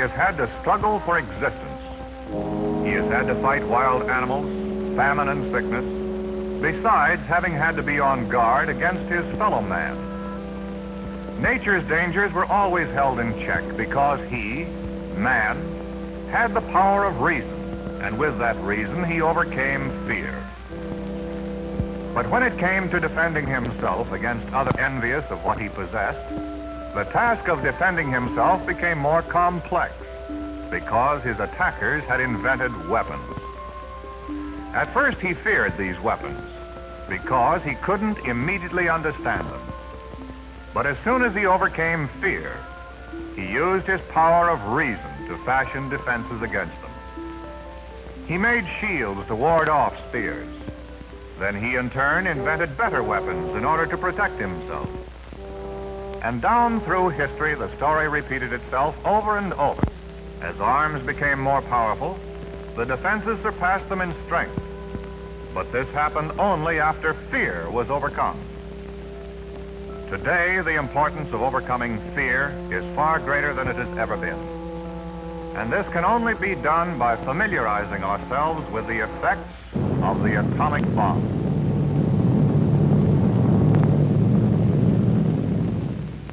has had to struggle for existence. He has had to fight wild animals, famine and sickness, besides having had to be on guard against his fellow man. Nature's dangers were always held in check because he, man, had the power of reason, and with that reason he overcame fear. But when it came to defending himself against others envious of what he possessed, the task of defending himself became more complex because his attackers had invented weapons. At first he feared these weapons because he couldn't immediately understand them. But as soon as he overcame fear, he used his power of reason to fashion defenses against them. He made shields to ward off spears. Then he in turn invented better weapons in order to protect himself. And down through history, the story repeated itself over and over. As arms became more powerful, the defenses surpassed them in strength. But this happened only after fear was overcome. Today, the importance of overcoming fear is far greater than it has ever been. And this can only be done by familiarizing ourselves with the effects of the atomic bomb.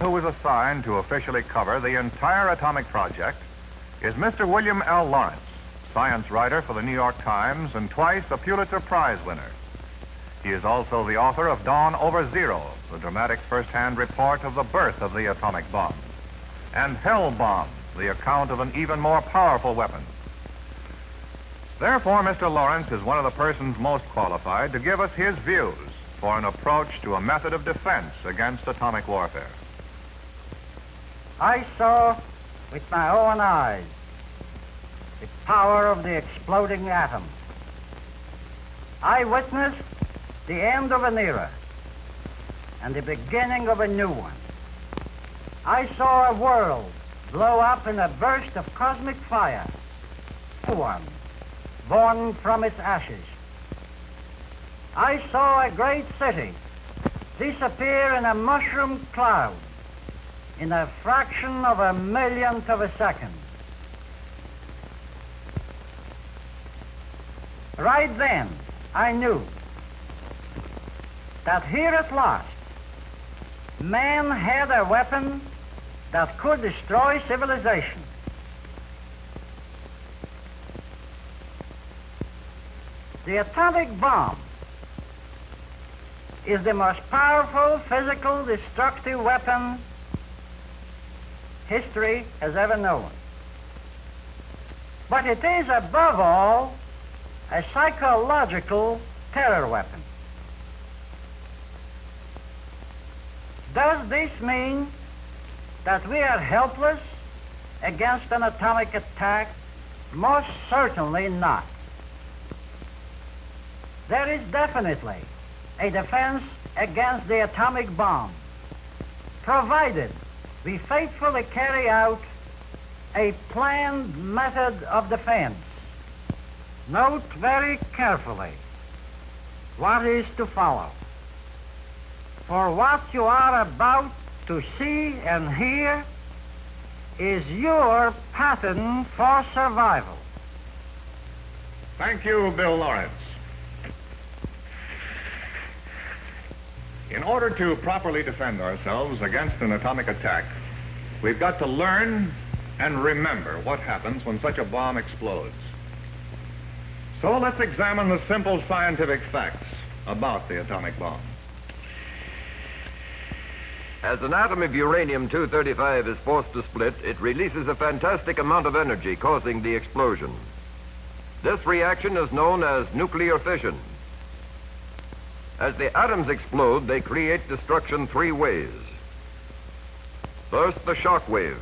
Who was assigned to officially cover the entire atomic project is Mr. William L. Laurence, science writer for the New York Times and twice a Pulitzer Prize winner. He is also the author of Dawn Over Zero, the dramatic first-hand report of the birth of the atomic bomb, and Hell Bomb, the account of an even more powerful weapon. Therefore, Mr. Laurence is one of the persons most qualified to give us his views for an approach to a method of defense against atomic warfare. I saw with my own eyes the power of the exploding atom. I witnessed the end of an era and the beginning of a new one. I saw a world blow up in a burst of cosmic fire, one born from its ashes. I saw a great city disappear in a mushroom cloud in a fraction of a millionth of a second. Right then, I knew that here at last, man had a weapon that could destroy civilization. The atomic bomb is the most powerful physical destructive weapon history has ever known. But it is above all a psychological terror weapon. Does this mean that we are helpless against an atomic attack? Most certainly not. There is definitely a defense against the atomic bomb, provided we faithfully carry out a planned method of defense. Note very carefully what is to follow. For what you are about to see and hear is your pattern for survival. Thank you, Bill Laurence. In order to properly defend ourselves against an atomic attack, we've got to learn and remember what happens when such a bomb explodes. So let's examine the simple scientific facts about the atomic bomb. As an atom of uranium-235 is forced to split, it releases a fantastic amount of energy, causing the explosion. This reaction is known as nuclear fission. As the atoms explode, they create destruction three ways. First, the shock wave.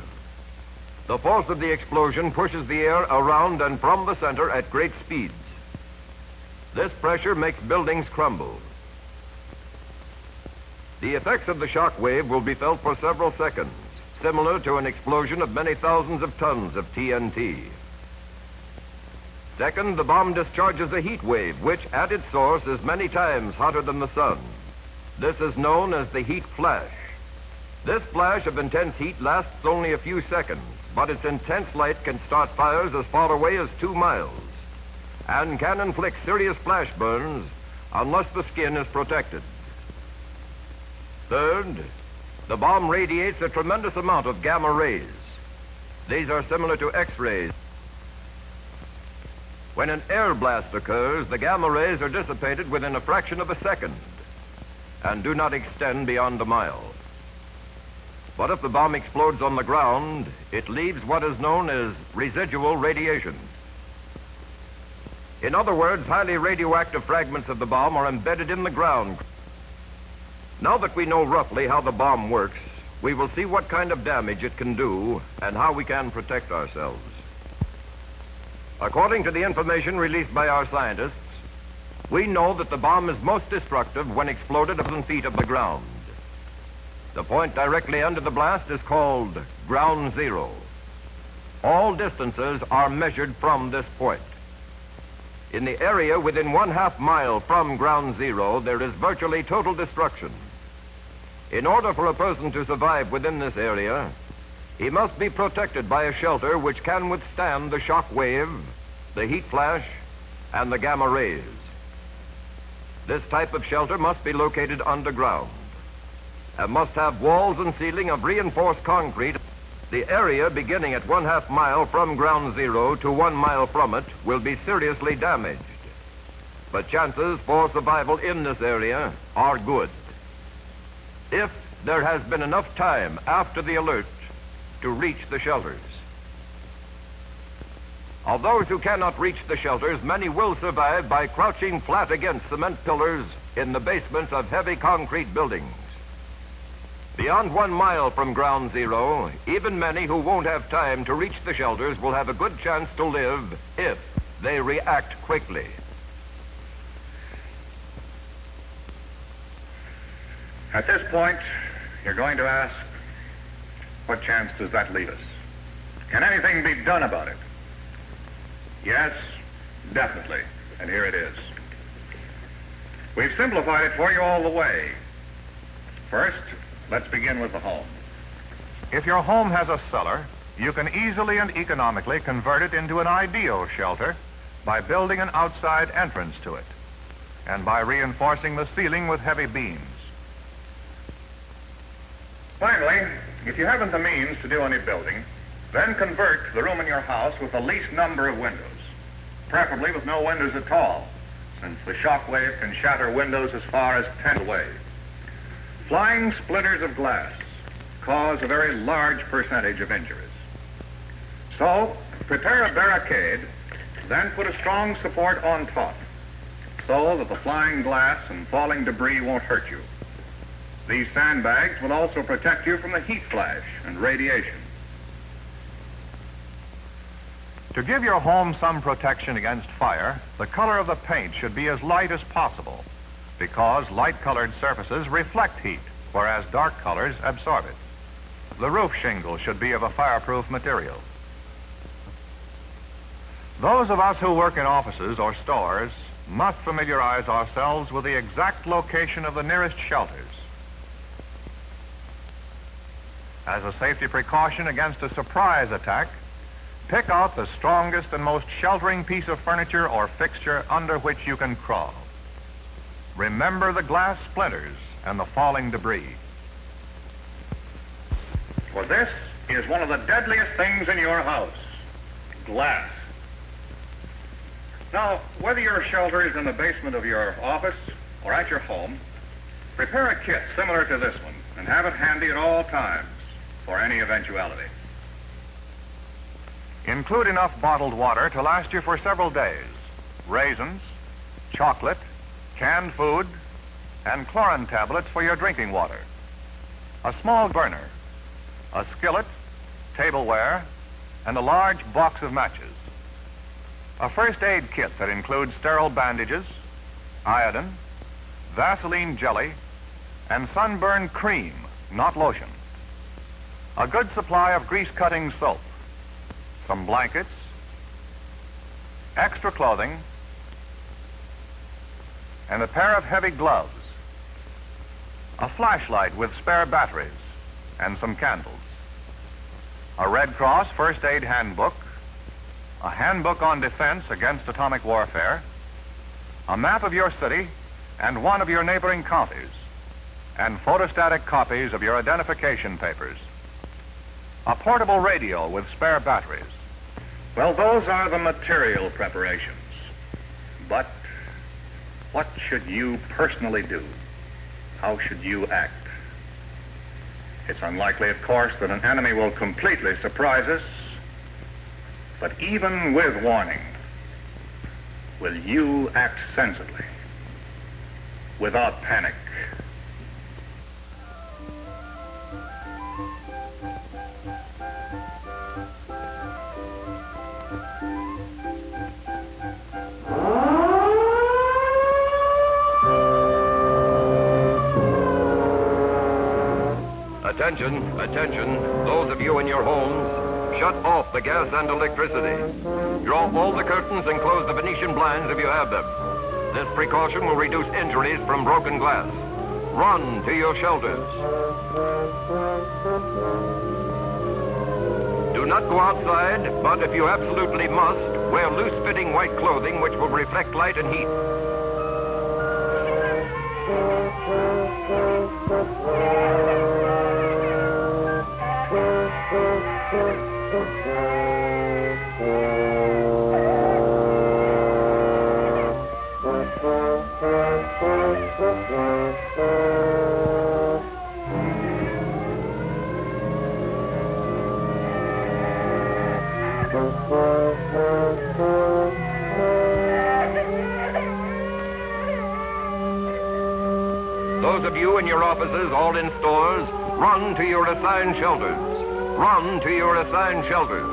The force of the explosion pushes the air around and from the center at great speeds. This pressure makes buildings crumble. The effects of the shock wave will be felt for several seconds, similar to an explosion of many thousands of tons of TNT. Second, the bomb discharges a heat wave, which at its source is many times hotter than the sun. This is known as the heat flash. This flash of intense heat lasts only a few seconds, but its intense light can start fires as far away as 2 miles and can inflict serious flash burns unless the skin is protected. Third, the bomb radiates a tremendous amount of gamma rays. These are similar to X-rays. When an air blast occurs, the gamma rays are dissipated within a fraction of a second and do not extend beyond a mile. But if the bomb explodes on the ground, it leaves what is known as residual radiation. In other words, highly radioactive fragments of the bomb are embedded in the ground. Now that we know roughly how the bomb works, we will see what kind of damage it can do and how we can protect ourselves. According to the information released by our scientists, we know that the bomb is most destructive when exploded a dozen feet above the ground. The point directly under the blast is called ground zero. All distances are measured from this point. In the area within 1/2 mile from ground zero, there is virtually total destruction. In order for a person to survive within this area, he must be protected by a shelter which can withstand the shock wave, the heat flash, and the gamma rays. This type of shelter must be located underground and must have walls and ceiling of reinforced concrete. The area beginning at 1/2 mile from ground zero to 1 mile from it will be seriously damaged, but chances for survival in this area are good if there has been enough time after the alert to reach the shelters. Of those who cannot reach the shelters, many will survive by crouching flat against cement pillars in the basements of heavy concrete buildings. Beyond 1 mile from ground zero, even many who won't have time to reach the shelters will have a good chance to live if they react quickly. At this point, you're going to ask, what chance does that leave us? Can anything be done about it? Yes, definitely, and here it is. We've simplified it for you all the way. First, let's begin with the home. If your home has a cellar, you can easily and economically convert it into an ideal shelter by building an outside entrance to it and by reinforcing the ceiling with heavy beams. Finally, if you haven't the means to do any building, then convert the room in your house with the least number of windows, preferably with no windows at all, since the shock wave can shatter windows as far as 10 away. Flying splinters of glass cause a very large percentage of injuries. So, prepare a barricade, then put a strong support on top, so that the flying glass and falling debris won't hurt you. These sandbags will also protect you from the heat flash and radiation. To give your home some protection against fire, the color of the paint should be as light as possible, because light-colored surfaces reflect heat, whereas dark colors absorb it. The roof shingle should be of a fireproof material. Those of us who work in offices or stores must familiarize ourselves with the exact location of the nearest shelters. As a safety precaution against a surprise attack, pick out the strongest and most sheltering piece of furniture or fixture under which you can crawl. Remember the glass splinters and the falling debris. For this is one of the deadliest things in your house, glass. Now, whether your shelter is in the basement of your office or at your home, prepare a kit similar to this one and have it handy at all times for any eventuality. Include enough bottled water to last you for several days, raisins, chocolate, canned food, and chlorine tablets for your drinking water, a small burner, a skillet, tableware, and a large box of matches. A first aid kit that includes sterile bandages, iodine, Vaseline jelly, and sunburn cream, not lotion. A good supply of grease-cutting soap, some blankets, extra clothing, and a pair of heavy gloves, a flashlight with spare batteries, and some candles. a Red Cross first aid handbook, a handbook on defense against atomic warfare, a map of your city and one of your neighboring counties, and photostatic copies of your identification papers. A portable radio with spare batteries. Well, those are the material preparations. But what should you personally do? How should you act? It's unlikely, of course, that an enemy will completely surprise us. But even with warning, will you act sensibly, without panic? Attention, attention, those of you in your homes, shut off the gas and electricity. Draw all the curtains and close the Venetian blinds if you have them. This precaution will reduce injuries from broken glass. Run to your shelters. Do not go outside, but if you absolutely must, wear loose-fitting white clothing which will reflect light and heat. Those of you in your offices, all in stores, run to your assigned shelters. Run to your assigned shelters.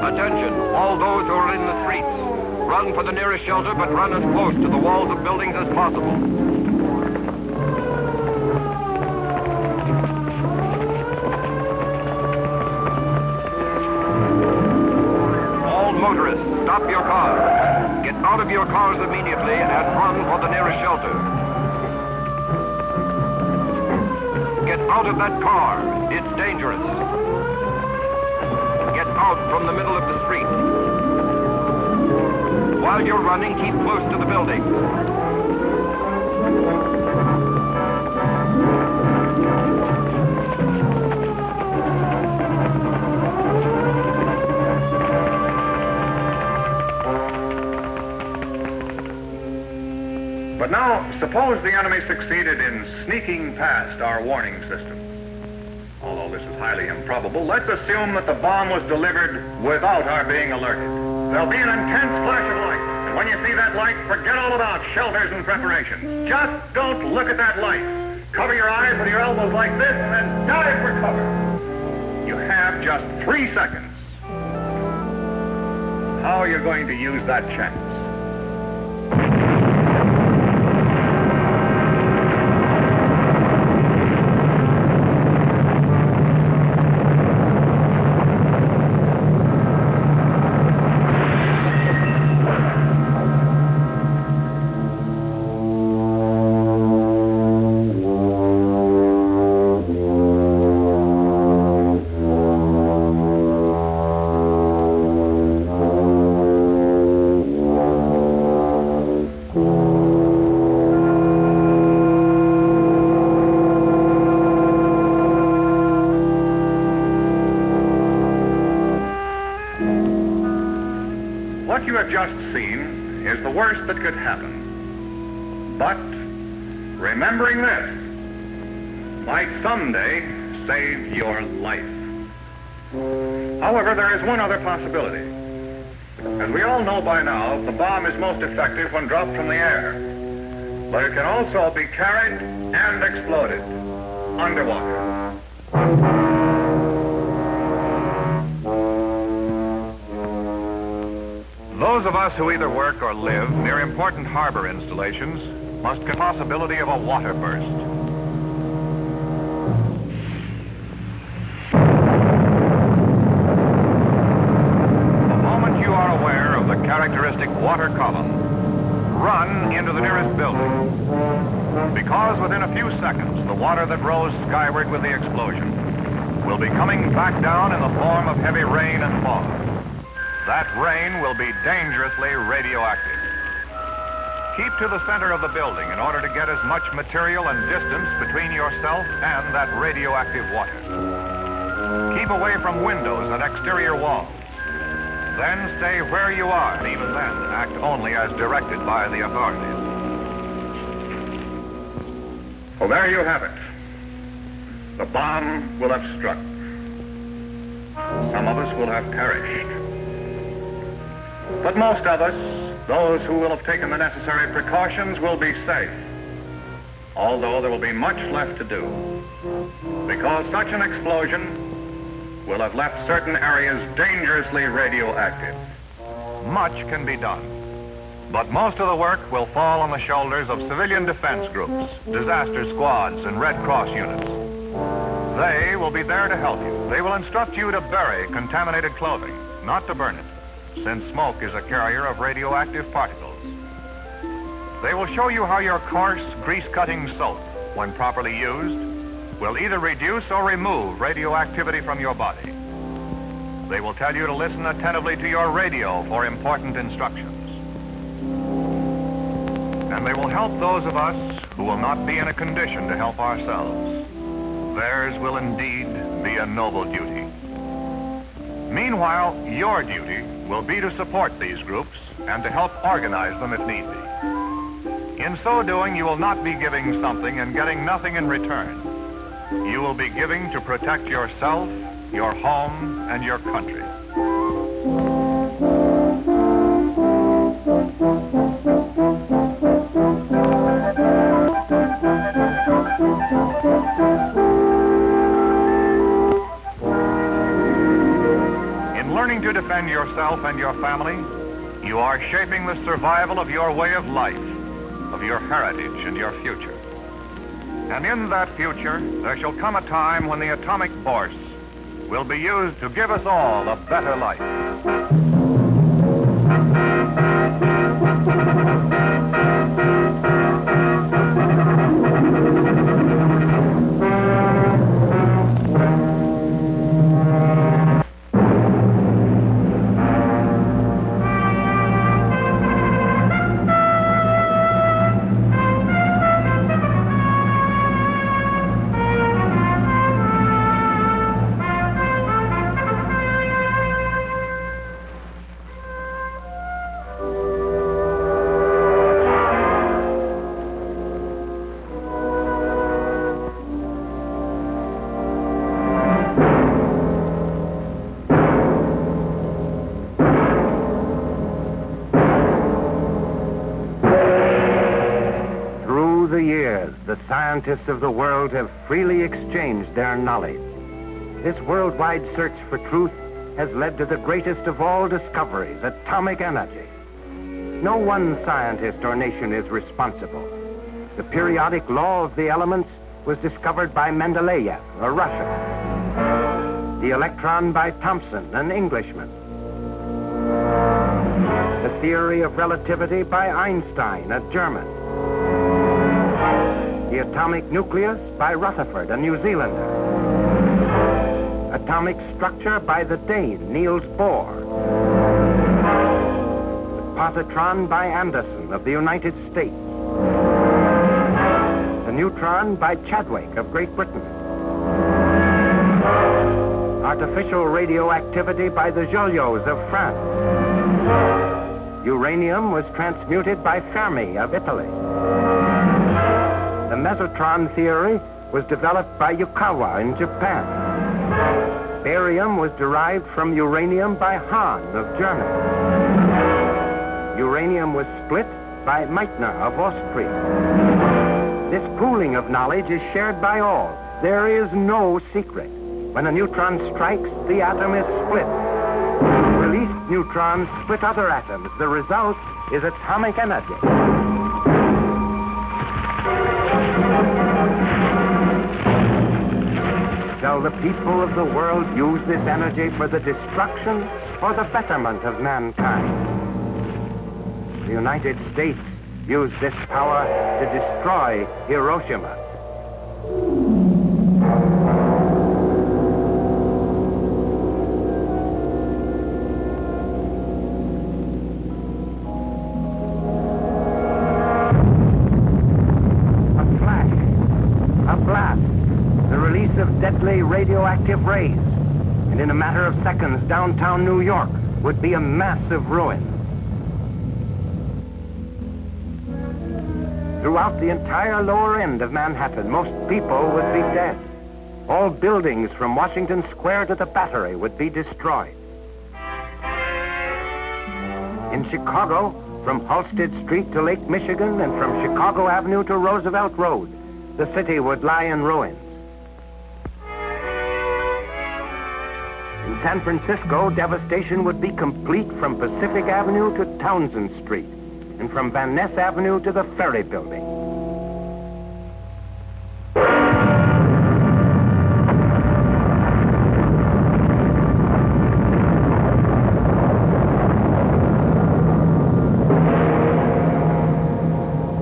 Attention, all those who are in the streets. Run for the nearest shelter, but run as close to the walls of buildings as possible. Motorists, stop your cars. Get out of your cars immediately and run for the nearest shelter. Get out of that car. It's dangerous. Get out from the middle of the street. While you're running, keep close to the building. But now, suppose the enemy succeeded in sneaking past our warning system. Although this is highly improbable, let's assume that the bomb was delivered without our being alerted. There'll be an intense flash of light, and when you see that light, forget all about shelters and preparations. Just don't look at that light. Cover your eyes with your elbows like this, and then dive for cover. You have just 3 seconds. How are you going to use that chance? What you have just seen is the worst that could happen. But remembering this might someday save your life. However, there is one other possibility. As we all know by now, the bomb is most effective when dropped from the air. But it can also be carried and exploded underwater. Those of us who either work or live near important harbor installations must consider the possibility of a water burst. The moment you are aware of the character characteristic water column, run into the nearest building. Because within a few seconds, the water that rose skyward with the explosion will be coming back down in the form of heavy rain and fog. That rain will be dangerously radioactive. Keep to the center of the building in order to get as much material and distance between yourself and that radioactive water. Keep away from windows and exterior walls. Then stay where you are, and even then, act only as directed by the authorities. Well, there you have it. The bomb will have struck. Some of us will have perished. But most of us, those who will have taken the necessary precautions, will be safe. Although there will be much left to do. Because such an explosion will have left certain areas dangerously radioactive. Much can be done, but most of the work will fall on the shoulders of civilian defense groups, disaster squads, and Red Cross units. They will be there to help you. They will instruct you to bury contaminated clothing, not to burn it, since smoke is a carrier of radioactive particles. They will show you how your coarse, grease-cutting soap, when properly used, will either reduce or remove radioactivity from your body. They will tell you to listen attentively to your radio for important instructions. And they will help those of us who will not be in a condition to help ourselves. Theirs will indeed be a noble duty. Meanwhile, your duty will be to support these groups and to help organize them if need be. In so doing, you will not be giving something and getting nothing in return. You will be giving to protect yourself, your home, and your country. In learning to defend yourself and your family, you are shaping the survival of your way of life, of your heritage and your future. And in that future, there shall come a time when the atomic force will be used to give us all a better life. The scientists of the world have freely exchanged their knowledge. This worldwide search for truth has led to the greatest of all discoveries, atomic energy. No one scientist or nation is responsible. The periodic law of the elements was discovered by Mendeleev, a Russian. The electron by Thomson, an Englishman. The theory of relativity by Einstein, a German. The atomic nucleus by Rutherford, a New Zealander. Atomic structure by the Dane, Niels Bohr. The positron by Anderson of the United States. The neutron by Chadwick of Great Britain. Artificial radioactivity by the Joliots of France. Uranium was transmuted by Fermi of Italy. The mesotron theory was developed by Yukawa in Japan. Barium was derived from uranium by Hahn of Germany. Uranium was split by Meitner of Austria. This pooling of knowledge is shared by all. There is no secret. When a neutron strikes, the atom is split. Released neutrons split other atoms. The result is atomic energy. Shall the people of the world use this energy for the destruction or the betterment of mankind? The United States used this power to destroy Hiroshima. A flash, a blast, the release of deadly radioactive rays, and in a matter of seconds, downtown New York would be a mass of ruin. Throughout the entire lower end of Manhattan, most people would be dead. All buildings from Washington Square to the Battery would be destroyed. In Chicago, from Halsted Street to Lake Michigan and from Chicago Avenue to Roosevelt Road, the city would lie in ruins. In San Francisco, devastation would be complete from Pacific Avenue to Townsend Street, and from Van Ness Avenue to the Ferry Building.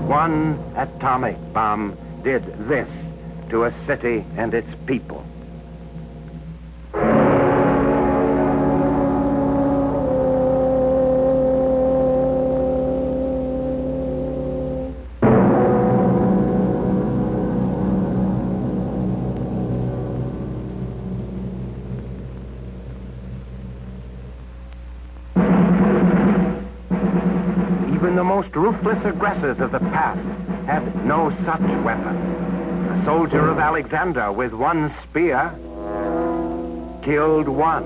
One atomic bomb did this to a city and its people. Even the most ruthless aggressors of the past had no such weapon. A soldier of Alexander with one spear killed one.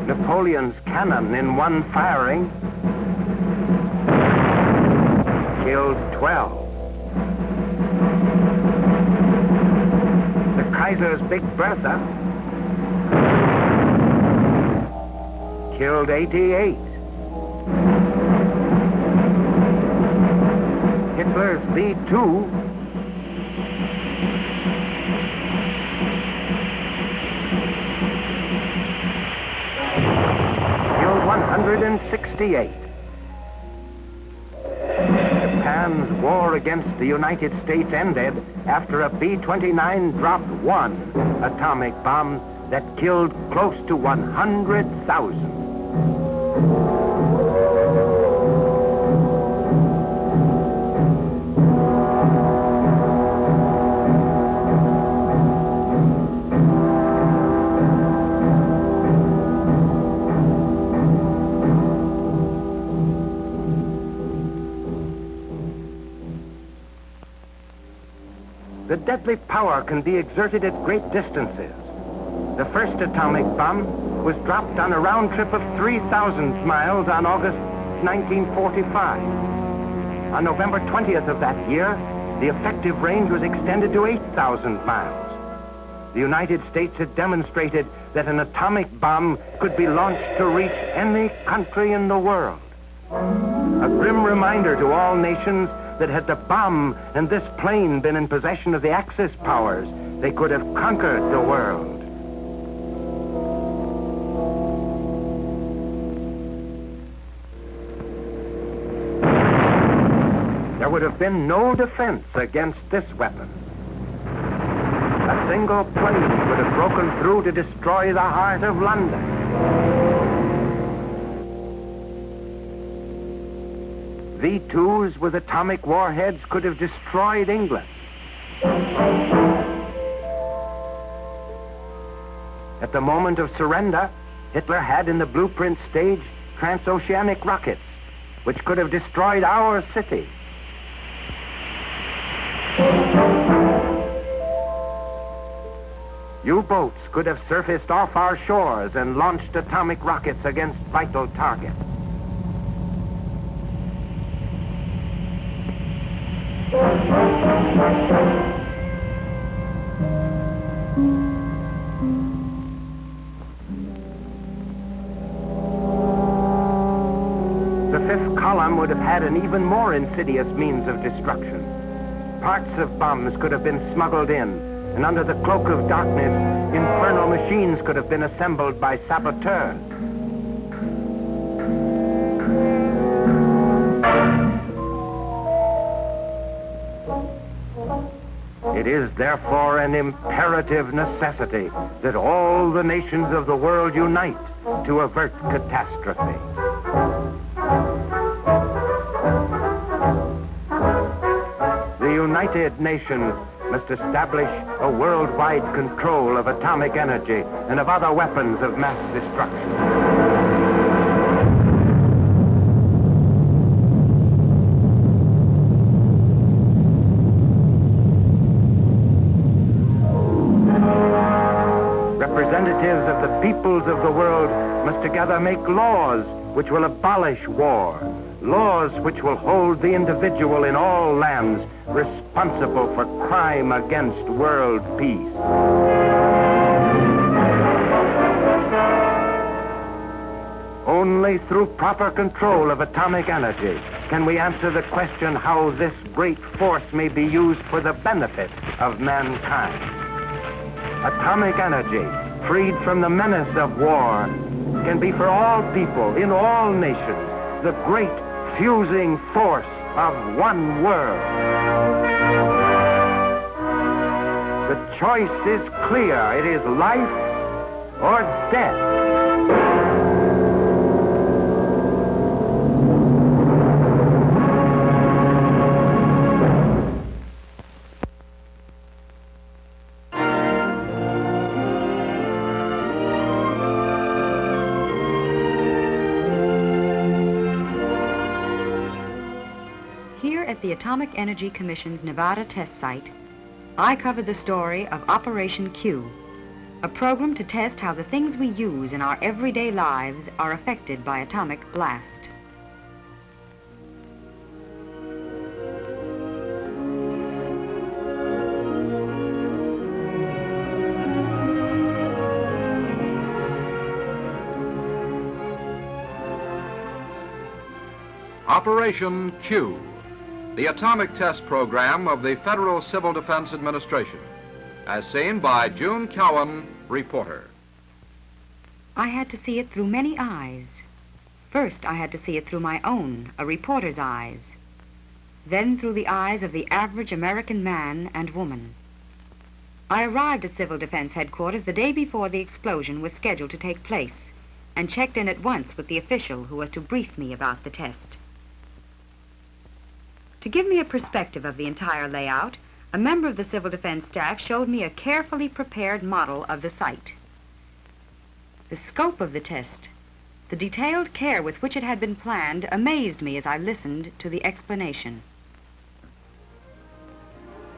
Napoleon's cannon in one firing killed 12. The Kaiser's Big Bertha killed 88. Hitler's V2 killed 168. Japan's war against the United States ended after a B-29 dropped one atomic bomb that killed close to 100,000. The deadly power can be exerted at great distances. The first atomic bomb was dropped on a round trip of 3,000 miles on August 1945. On November 20th of that year, the effective range was extended to 8,000 miles. The United States had demonstrated that an atomic bomb could be launched to reach any country in the world. A grim reminder to all nations that had the bomb and this plane been in possession of the Axis powers, they could have conquered the world. There would have been no defense against this weapon. A single plane would have broken through to destroy the heart of London. V2s with atomic warheads could have destroyed England. At the moment of surrender, Hitler had in the blueprint stage transoceanic rockets, which could have destroyed our city. U-boats could have surfaced off our shores and launched atomic rockets against vital targets. The fifth column would have had an even more insidious means of destruction. Parts of bombs could have been smuggled in, and under the cloak of darkness, infernal machines could have been assembled by saboteurs. It is therefore an imperative necessity that all the nations of the world unite to avert catastrophe. The United Nations must establish a worldwide control of atomic energy and of other weapons of mass destruction. Representatives of the peoples of the world must together make laws which will abolish war, laws which will hold the individual in all lands responsible for crime against world peace. Only through proper control of atomic energy can we answer the question how this great force may be used for the benefit of mankind. Atomic energy, freed from the menace of war, can be for all people in all nations the great fusing force of one world. The choice is clear. It is life or death. At the Atomic Energy Commission's Nevada test site, I covered the story of Operation Q, a program to test how the things we use in our everyday lives are affected by atomic blast. Operation Q, the atomic test program of the Federal Civil Defense Administration, as seen by June Cowan, reporter. I had to see it through many eyes. First, I had to see it through my own, a reporter's eyes. Then through the eyes of the average American man and woman. I arrived at Civil Defense Headquarters the day before the explosion was scheduled to take place and checked in at once with the official who was to brief me about the test. To give me a perspective of the entire layout, a member of the Civil Defense staff showed me a carefully prepared model of the site. The scope of the test, the detailed care with which it had been planned, amazed me as I listened to the explanation.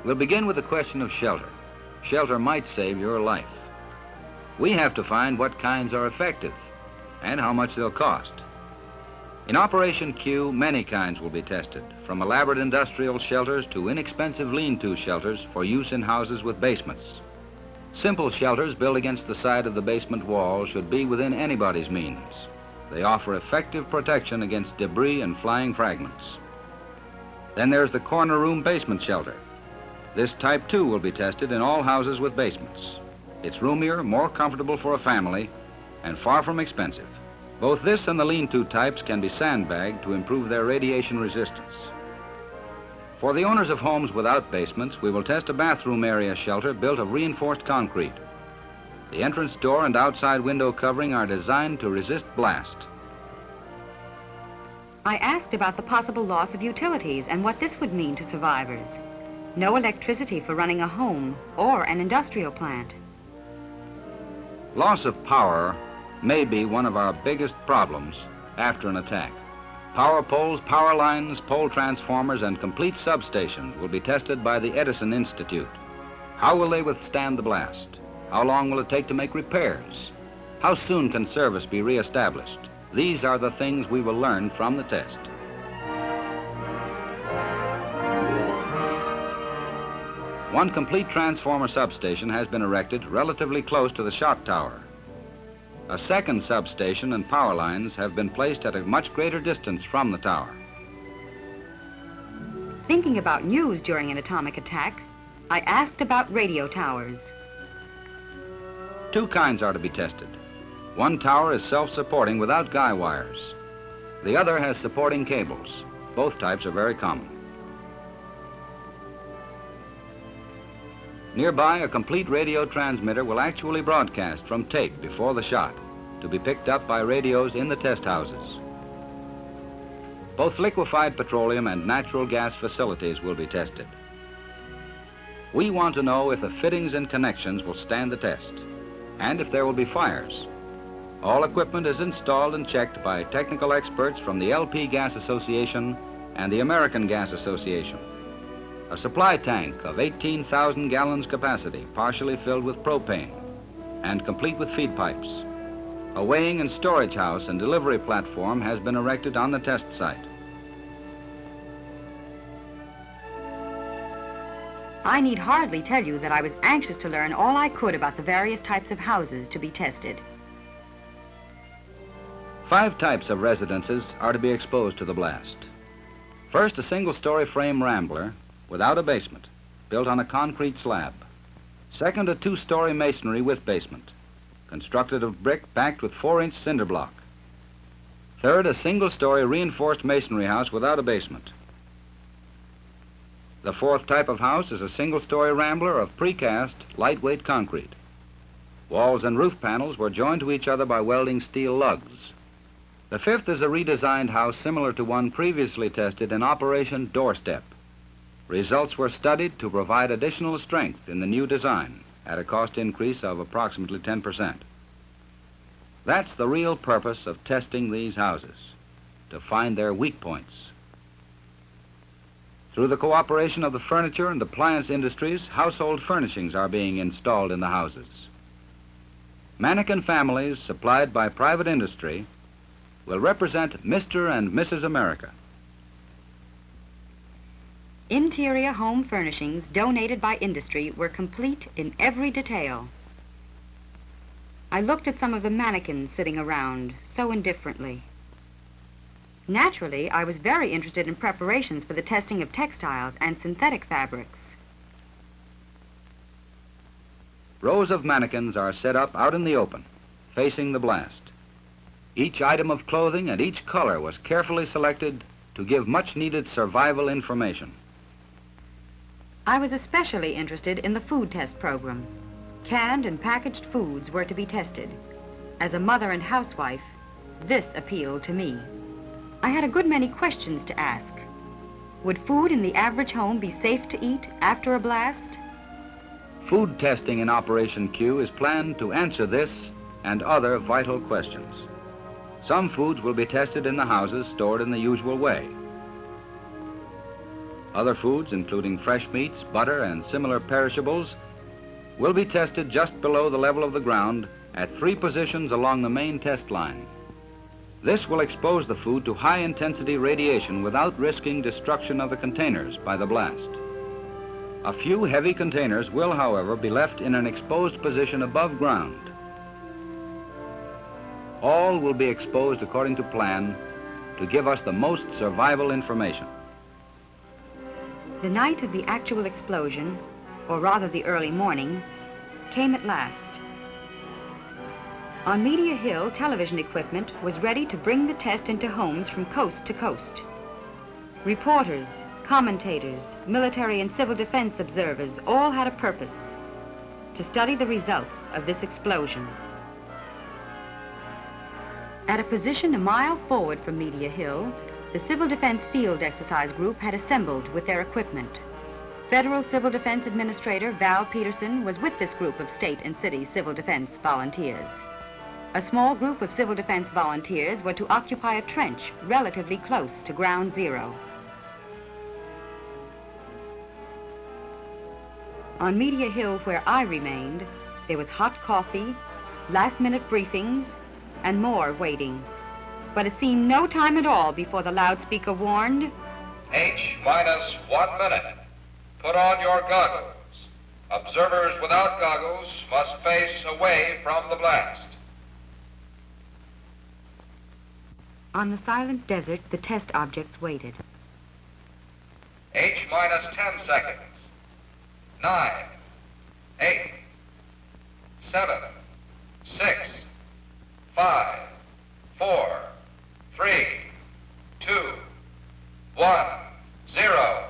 We'll begin with the question of shelter. Shelter might save your life. We have to find what kinds are effective and how much they'll cost. In Operation Q, many kinds will be tested, from elaborate industrial shelters to inexpensive lean-to shelters for use in houses with basements. Simple shelters built against the side of the basement wall should be within anybody's means. They offer effective protection against debris and flying fragments. Then there's the corner room basement shelter. This type, too, will be tested in all houses with basements. It's roomier, more comfortable for a family, and far from expensive. Both this and the lean-to types can be sandbagged to improve their radiation resistance. For the owners of homes without basements, we will test a bathroom area shelter built of reinforced concrete. The entrance door and outside window covering are designed to resist blast. I asked about the possible loss of utilities and what this would mean to survivors. No electricity for running a home or an industrial plant. Loss of power may be one of our biggest problems after an attack. Power poles, power lines, pole transformers, and complete substations will be tested by the Edison Institute. How will they withstand the blast? How long will it take to make repairs? How soon can service be reestablished? These are the things we will learn from the test. One complete transformer substation has been erected relatively close to the shot tower. A second substation and power lines have been placed at a much greater distance from the tower. Thinking about news during an atomic attack, I asked about radio towers. Two kinds are to be tested. One tower is self-supporting without guy wires. The other has supporting cables. Both types are very common. Nearby, a complete radio transmitter will actually broadcast from tape before the shot to be picked up by radios in the test houses. Both liquefied petroleum and natural gas facilities will be tested. We want to know if the fittings and connections will stand the test, and if there will be fires. All equipment is installed and checked by technical experts from the LP Gas Association and the American Gas Association. A supply tank of 18,000 gallons capacity, partially filled with propane and complete with feed pipes. A weighing and storage house and delivery platform has been erected on the test site. I need hardly tell you that I was anxious to learn all I could about the various types of houses to be tested. 5 types of residences are to be exposed to the blast. First, a single-story frame rambler without a basement, built on a concrete slab. Second, a 2-story masonry with basement, constructed of brick backed with 4-inch cinder block. Third, a single-story reinforced masonry house without a basement. The 4th type of house is a single-story rambler of precast, lightweight concrete. Walls and roof panels were joined to each other by welding steel lugs. The 5th is a redesigned house similar to one previously tested in Operation Doorstep. Results were studied to provide additional strength in the new design at a cost increase of approximately 10%. That's the real purpose of testing these houses, to find their weak points. Through the cooperation of the furniture and appliance industries, household furnishings are being installed in the houses. Mannequin families supplied by private industry will represent Mr. and Mrs. America. Interior home furnishings donated by industry were complete in every detail. I looked at some of the mannequins sitting around so indifferently. Naturally, I was very interested in preparations for the testing of textiles and synthetic fabrics. Rows of mannequins are set up out in the open, facing the blast. Each item of clothing and each color was carefully selected to give much-needed survival information. I was especially interested in the food test program. Canned and packaged foods were to be tested. As a mother and housewife, this appealed to me. I had a good many questions to ask. Would food in the average home be safe to eat after a blast? Food testing in Operation Q is planned to answer this and other vital questions. Some foods will be tested in the houses stored in the usual way. Other foods, including fresh meats, butter, and similar perishables, will be tested just below the level of the ground at 3 positions along the main test line. This will expose the food to high-intensity radiation without risking destruction of the containers by the blast. A few heavy containers will, however, be left in an exposed position above ground. All will be exposed according to plan to give us the most survival information. The night of the actual explosion, or rather the early morning, came at last. On Media Hill, television equipment was ready to bring the test into homes from coast to coast. Reporters, commentators, military and civil defense observers all had a purpose: to study the results of this explosion. At a position a mile forward from Media Hill, the Civil Defense Field Exercise Group had assembled with their equipment. Federal Civil Defense Administrator Val Peterson was with this group of state and city civil defense volunteers. A small group of civil defense volunteers were to occupy a trench relatively close to ground zero. On Media Hill, where I remained, there was hot coffee, last-minute briefings, and more waiting. But it seemed no time at all before the loudspeaker warned, H-1 minute. Put on your goggles. Observers without goggles must face away from the blast. On the silent desert, the test objects waited. H-10 seconds. 9, 8, 7, 6, 5, 4, 3, 2, 1, 0.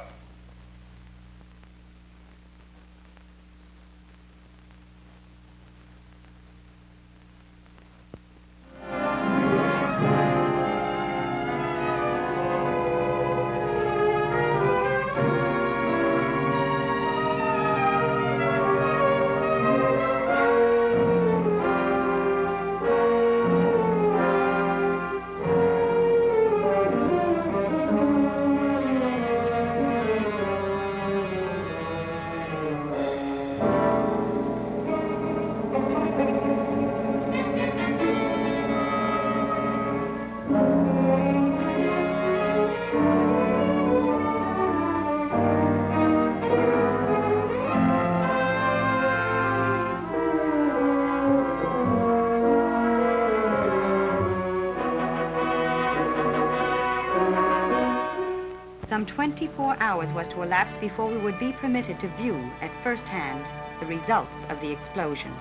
some 24 hours was to elapse before we would be permitted to view at first hand the results of the explosion.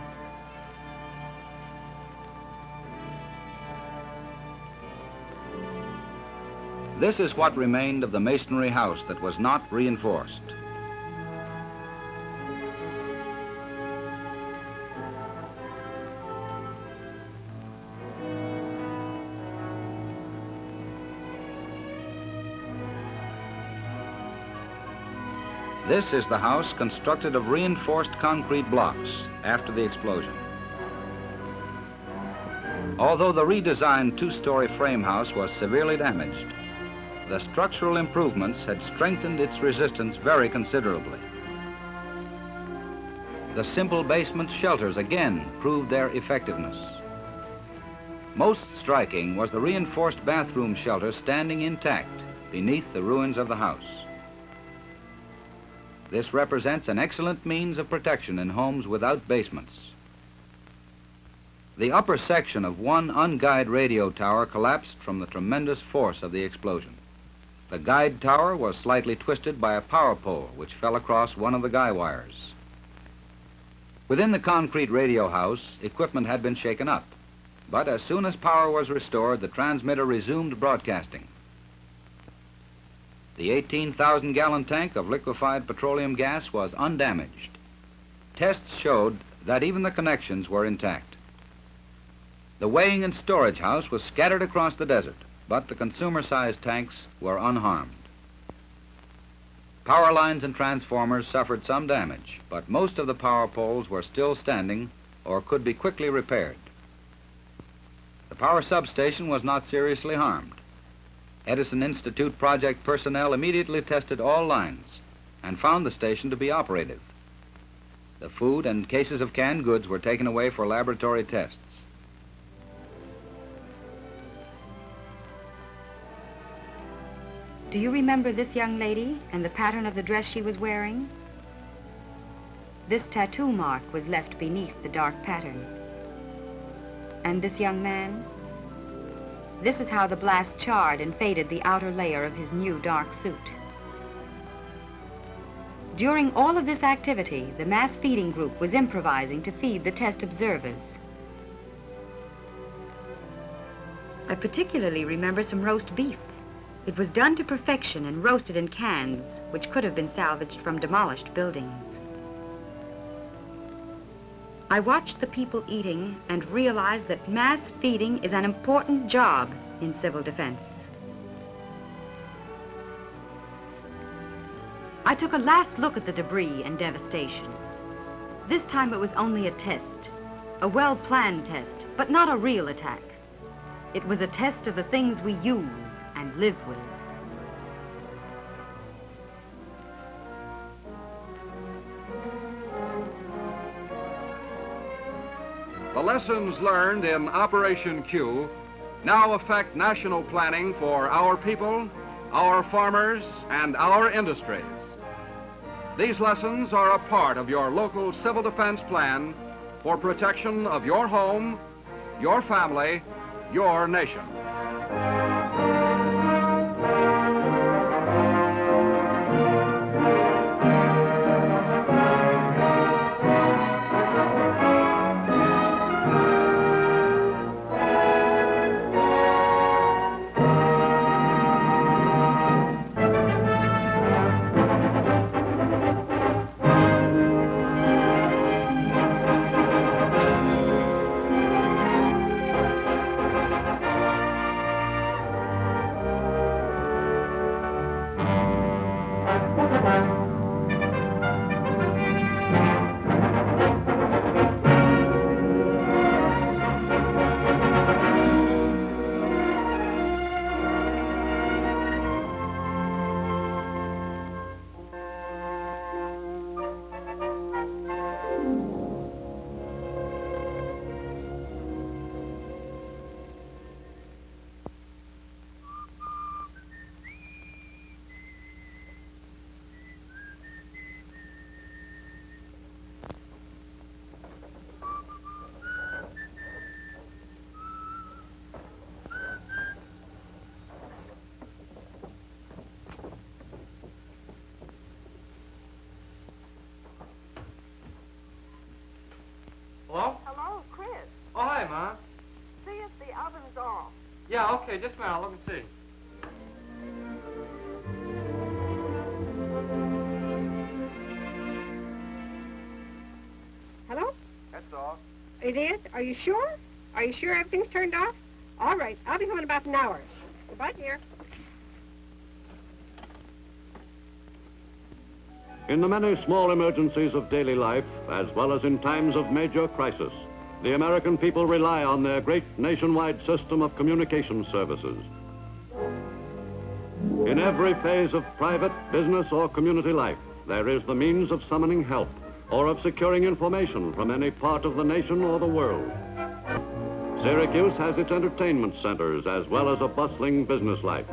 This is what remained of the masonry house that was not reinforced. This is the house constructed of reinforced concrete blocks after the explosion. Although the redesigned two-story frame house was severely damaged, the structural improvements had strengthened its resistance very considerably. The simple basement shelters again proved their effectiveness. Most striking was the reinforced bathroom shelter standing intact beneath the ruins of the house. This represents an excellent means of protection in homes without basements. The upper section of one unguided radio tower collapsed from the tremendous force of the explosion. The guide tower was slightly twisted by a power pole which fell across one of the guy wires. Within the concrete radio house, equipment had been shaken up, but as soon as power was restored, the transmitter resumed broadcasting. The 18,000-gallon tank of liquefied petroleum gas was undamaged. Tests showed that even the connections were intact. The weighing and storage house was scattered across the desert, but the consumer-sized tanks were unharmed. Power lines and transformers suffered some damage, but most of the power poles were still standing or could be quickly repaired. The power substation was not seriously harmed. Edison Institute project personnel immediately tested all lines and found the station to be operative. The food and cases of canned goods were taken away for laboratory tests. Do you remember this young lady and the pattern of the dress she was wearing? This tattoo mark was left beneath the dark pattern. And this young man? This is how the blast charred and faded the outer layer of his new dark suit. During all of this activity, the mass feeding group was improvising to feed the test observers. I particularly remember some roast beef. It was done to perfection and roasted in cans, which could have been salvaged from demolished buildings. I watched the people eating and realized that mass feeding is an important job in civil defense. I took a last look at the debris and devastation. This time it was only a test, a well-planned test, but not a real attack. It was a test of the things we use and live with. The lessons learned in Operation Q now affect national planning for our people, our farmers, and our industries. These lessons are a part of your local civil defense plan for protection of your home, your family, your nation. Hello? Hello, Chris. Oh, hi, Ma. See if the oven's off. Yeah, okay, just a minute. I'll look and see. Hello? That's off. It is? Are you sure? Are you sure everything's turned off? All right. I'll be home in about an hour. Goodbye, dear. In the many small emergencies of daily life, as well as in times of major crisis, the American people rely on their great nationwide system of communication services. In every phase of private, business, or community life, there is the means of summoning help or of securing information from any part of the nation or the world. Syracuse has its entertainment centers as well as a bustling business life.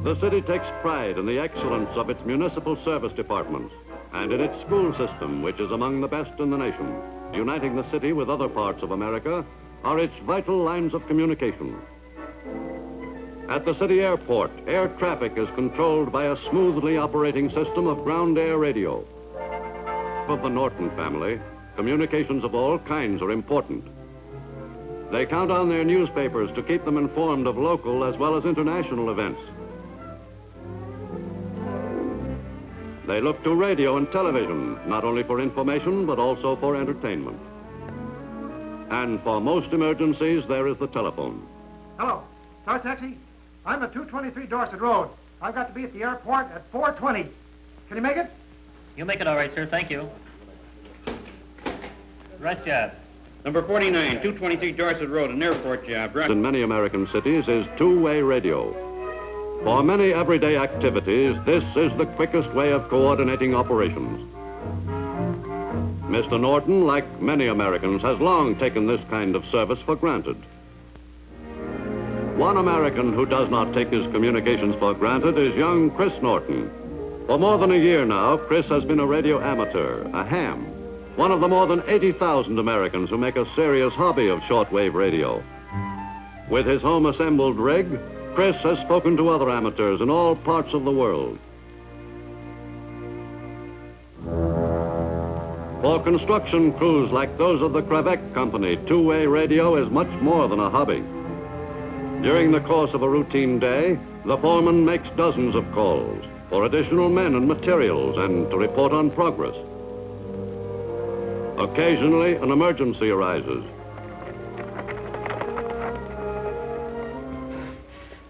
The city takes pride in the excellence of its municipal service departments and in its school system, which is among the best in the nation. Uniting the city with other parts of America are its vital lines of communication. At the city airport, air traffic is controlled by a smoothly operating system of ground air radio. Of the Norton family, communications of all kinds are important. They count on their newspapers to keep them informed of local as well as international events. They look to radio and television, not only for information, but also for entertainment. And for most emergencies, there is the telephone. Hello, Star Taxi. I'm at 223 Dorset Road. I've got to be at the airport at 4:20. Can you make it? You'll make it all right, sir. Thank you. Right job. Number 49, 223 Dorset Road, an airport job. Right. In many American cities is two-way radio. For many everyday activities, this is the quickest way of coordinating operations. Mr. Norton, like many Americans, has long taken this kind of service for granted. One American who does not take his communications for granted is young Chris Norton. For more than a year now, Chris has been a radio amateur, a ham, one of the more than 80,000 Americans who make a serious hobby of shortwave radio. With his home assembled rig, Chris has spoken to other amateurs in all parts of the world. For construction crews like those of the Quebec Company, two-way radio is much more than a hobby. During the course of a routine day, the foreman makes dozens of calls for additional men and materials and to report on progress. Occasionally, an emergency arises.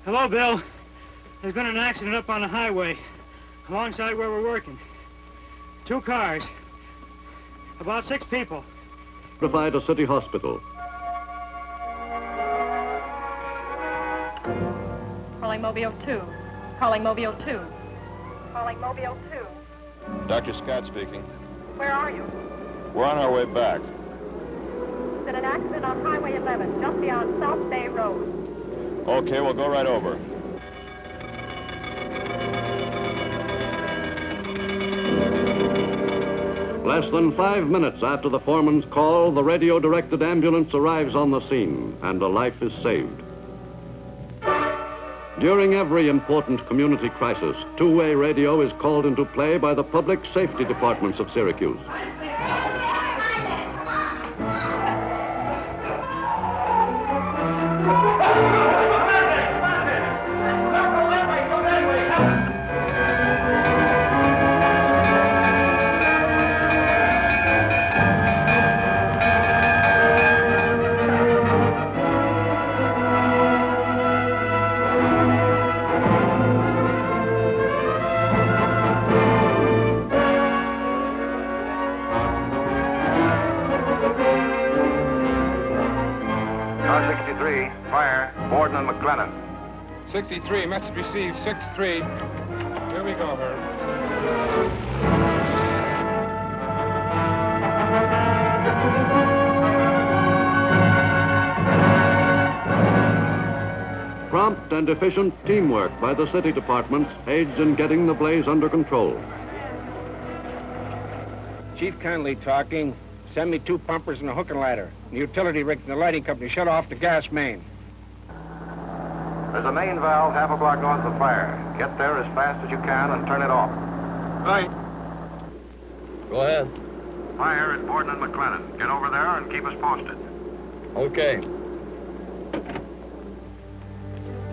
Hello, Bill. There's been an accident up on the highway, alongside where we're working. 2 cars, about 6 people. Notified a city hospital. Calling Mobile 2. Calling Mobile 2. Calling Mobile 2. Dr. Scott speaking. Where are you? We're on our way back. There's been an accident on Highway 11, just beyond South Bay Road. Okay, we'll go right over. Less than 5 minutes after the foreman's call, the radio-directed ambulance arrives on the scene, and a life is saved. During every important community crisis, two-way radio is called into play by the public safety departments of Syracuse. Car 63, fire, Borden and McLennan. 63, message received, 6-3. Here we go, Herb. Prompt and efficient teamwork by the city departments aids in getting the blaze under control. Chief Conley talking. Send me 2 pumpers and a hook and ladder. The utility rig from the lighting company shut off the gas main. There's a main valve half a block north of the fire. Get there as fast as you can and turn it off. Right. Go ahead. Fire at Borden and McLennan. Get over there and keep us posted. Okay.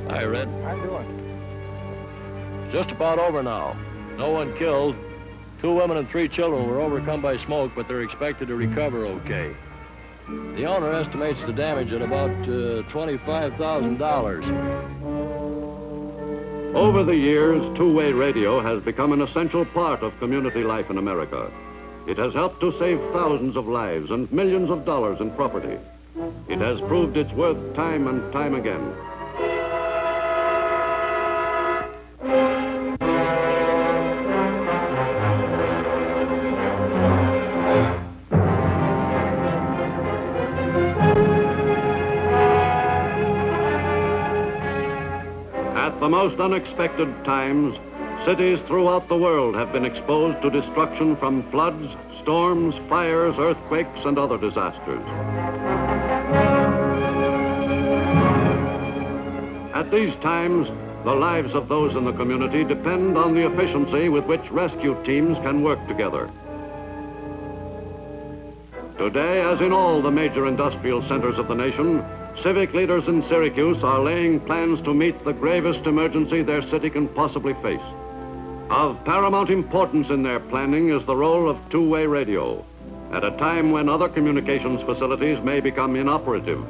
Hi, Red. How you doing? Just about over now. No one killed. 2 women and 3 children were overcome by smoke, but they're expected to recover okay. The owner estimates the damage at about $25,000. Over the years, two-way radio has become an essential part of community life in America. It has helped to save thousands of lives and millions of dollars in property. It has proved its worth time and time again. At the most unexpected times, cities throughout the world have been exposed to destruction from floods, storms, fires, earthquakes, and other disasters. At these times, the lives of those in the community depend on the efficiency with which rescue teams can work together. Today, as in all the major industrial centers of the nation, civic leaders in Syracuse are laying plans to meet the gravest emergency their city can possibly face. Of paramount importance in their planning is the role of two-way radio, at a time when other communications facilities may become inoperative.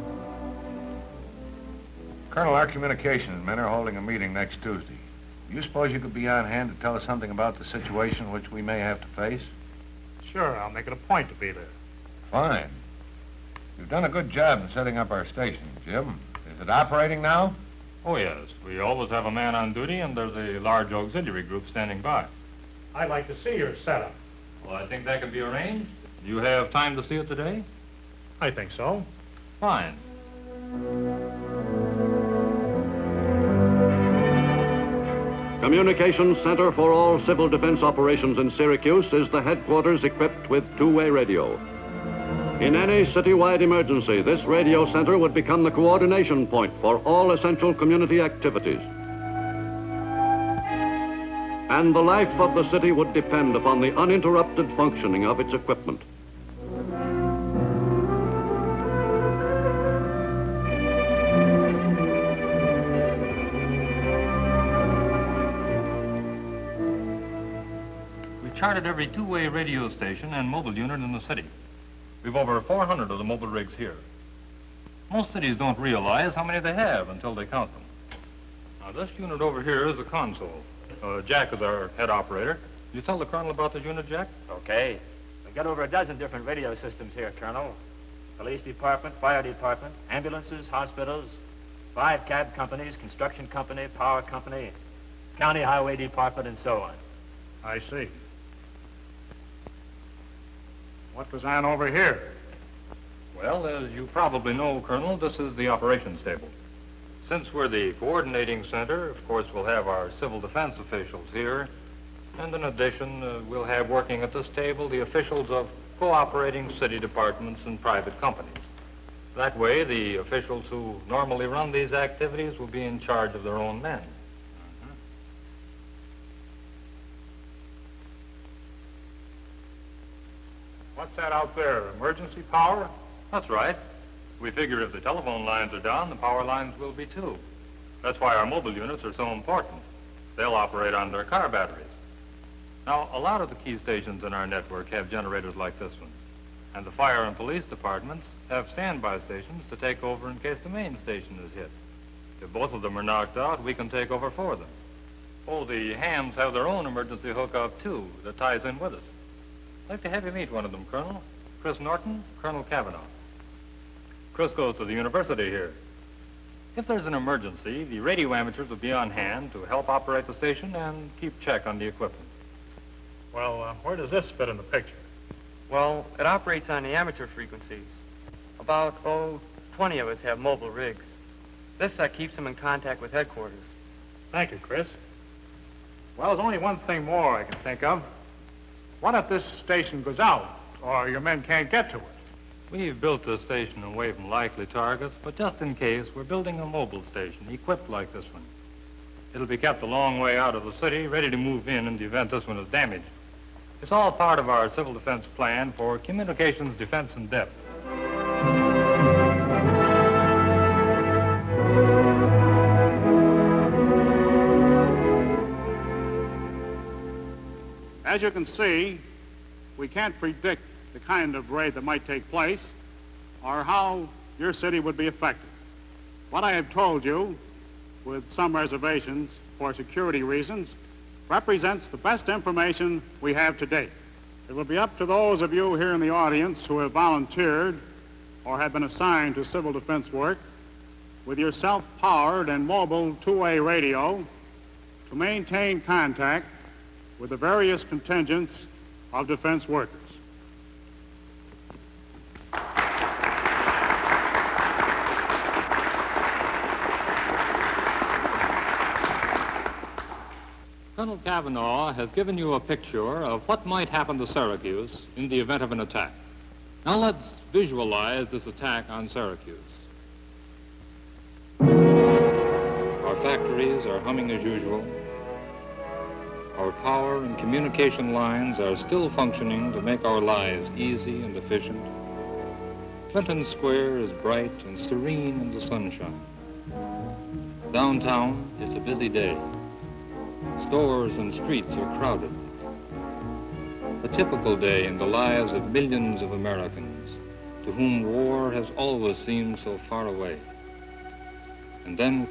Colonel, our communications men are holding a meeting next Tuesday. You suppose you could be on hand to tell us something about the situation which we may have to face? Sure, I'll make it a point to be there. Fine. You've done a good job in setting up our station, Jim. Is it operating now? Oh, yes. We always have a man on duty, and there's a large auxiliary group standing by. I'd like to see your setup. Well, I think that can be arranged. Do you have time to see it today? I think so. Fine. Communications Center for all civil defense operations in Syracuse is the headquarters equipped with two-way radio. In any citywide emergency, this radio center would become the coordination point for all essential community activities. And the life of the city would depend upon the uninterrupted functioning of its equipment. We charted every two-way radio station and mobile unit in the city. We've over 400 of the mobile rigs here. Most cities don't realize how many they have until they count them. Now, this unit over here is a console. Jack is our head operator. You tell the Colonel about this unit, Jack? Okay. We've got over a dozen different radio systems here, Colonel. Police department, fire department, ambulances, hospitals, 5 cab companies, construction company, power company, county highway department, and so on. I see. What goes on over here? Well, as you probably know, Colonel, this is the operations table. Since we're the coordinating center, of course, we'll have our civil defense officials here. And in addition, we'll have working at this table the officials of cooperating city departments and private companies. That way, the officials who normally run these activities will be in charge of their own men. What's that out there? Emergency power? That's right. We figure if the telephone lines are down, the power lines will be too. That's why our mobile units are so important. They'll operate on their car batteries. Now, a lot of the key stations in our network have generators like this one. And the fire and police departments have standby stations to take over in case the main station is hit. If both of them are knocked out, we can take over for them. Oh, the hams have their own emergency hookup, too, that ties in with us. I'd like to have you meet one of them, Colonel. Chris Norton, Colonel Cavanaugh. Chris goes to the university here. If there's an emergency, the radio amateurs will be on hand to help operate the station and keep check on the equipment. Well, where does this fit in the picture? Well, it operates on the amateur frequencies. About, 20 of us have mobile rigs. This keeps them in contact with headquarters. Thank you, Chris. Well, there's only one thing more I can think of. What if this station goes out, or your men can't get to it? We've built this station away from likely targets, but just in case, we're building a mobile station equipped like this one. It'll be kept a long way out of the city, ready to move in the event this one is damaged. It's all part of our civil defense plan for communications defense in depth. As you can see, we can't predict the kind of raid that might take place or how your city would be affected. What I have told you, with some reservations for security reasons, represents the best information we have to date. It will be up to those of you here in the audience who have volunteered or have been assigned to civil defense work with your self-powered and mobile two-way radio to maintain contact with the various contingents of defense workers. Colonel Cavanaugh has given you a picture of what might happen to Syracuse in the event of an attack. Now let's visualize this attack on Syracuse. Our factories are humming as usual. Our power and communication lines are still functioning to make our lives easy and efficient. Clinton Square is bright and serene in the sunshine. Downtown, it's a busy day. Stores and streets are crowded. A typical day in the lives of millions of Americans to whom war has always seemed so far away. And then...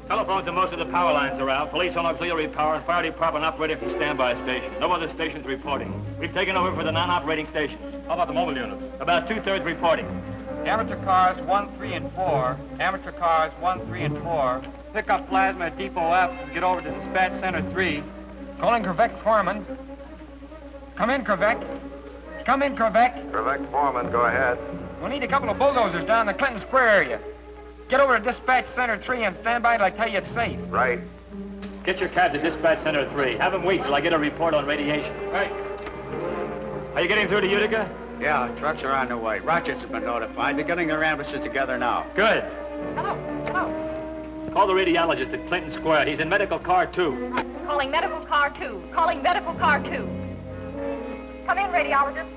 Telephones and most of the power lines are out. Police on auxiliary power and fire department operating from standby station. No other stations reporting. We've taken over for the non-operating stations. How about the mobile units? About two-thirds reporting. Amateur cars 1, 3, and 4. Amateur cars 1, 3, and 4. Pick up plasma at Depot F and get over to Dispatch Center 3. Calling Krivec Foreman. Come in, Krivec. Come in, Krivec. Krivec Foreman, go ahead. We'll need a couple of bulldozers down in the Clinton Square area. Get over to Dispatch Center 3 and stand by till I tell you it's safe. Right. Get your cabs at Dispatch Center 3. Have them wait till I get a report on radiation. Right. Are you getting through to Utica? Yeah, trucks are on their way. Rochester's been notified. They're getting their ambulances together now. Good. Hello. Call the radiologist at Clinton Square. He's in medical car 2. Calling medical car 2. Calling medical car 2. Come in, radiologist.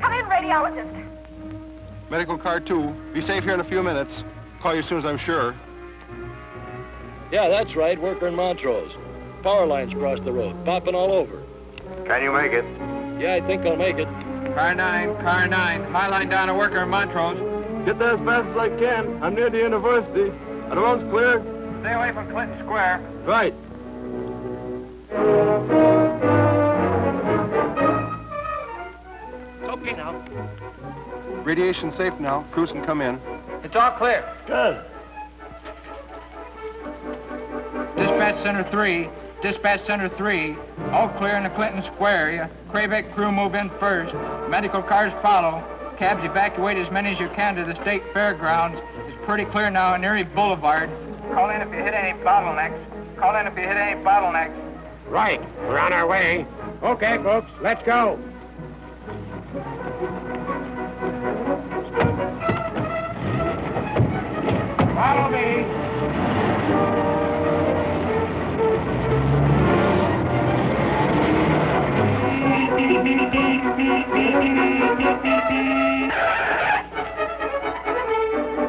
Come in, radiologist. Medical car 2. Be safe here in a few minutes. Call you as soon as I'm sure. Yeah, that's right. Worker in Montrose. Power lines across the road, popping all over. Can you make it? Yeah, I think I'll make it. Car 9, car 9. High line down a worker in Montrose. Get there as fast as I can. I'm near the university. Are the roads clear? Stay away from Clinton Square. Right. It's okay now. Radiation safe now. Crews can come in. It's all clear. Good. Dispatch Center 3. Dispatch Center 3. All clear in the Clinton Square area. Craybeck crew move in first. Medical cars follow. Cabs evacuate as many as you can to the state fairgrounds. It's pretty clear now on Erie Boulevard. Call in if you hit any bottlenecks. Call in if you hit any bottlenecks. Right. We're on our way. Okay, folks. Let's go. Follow me.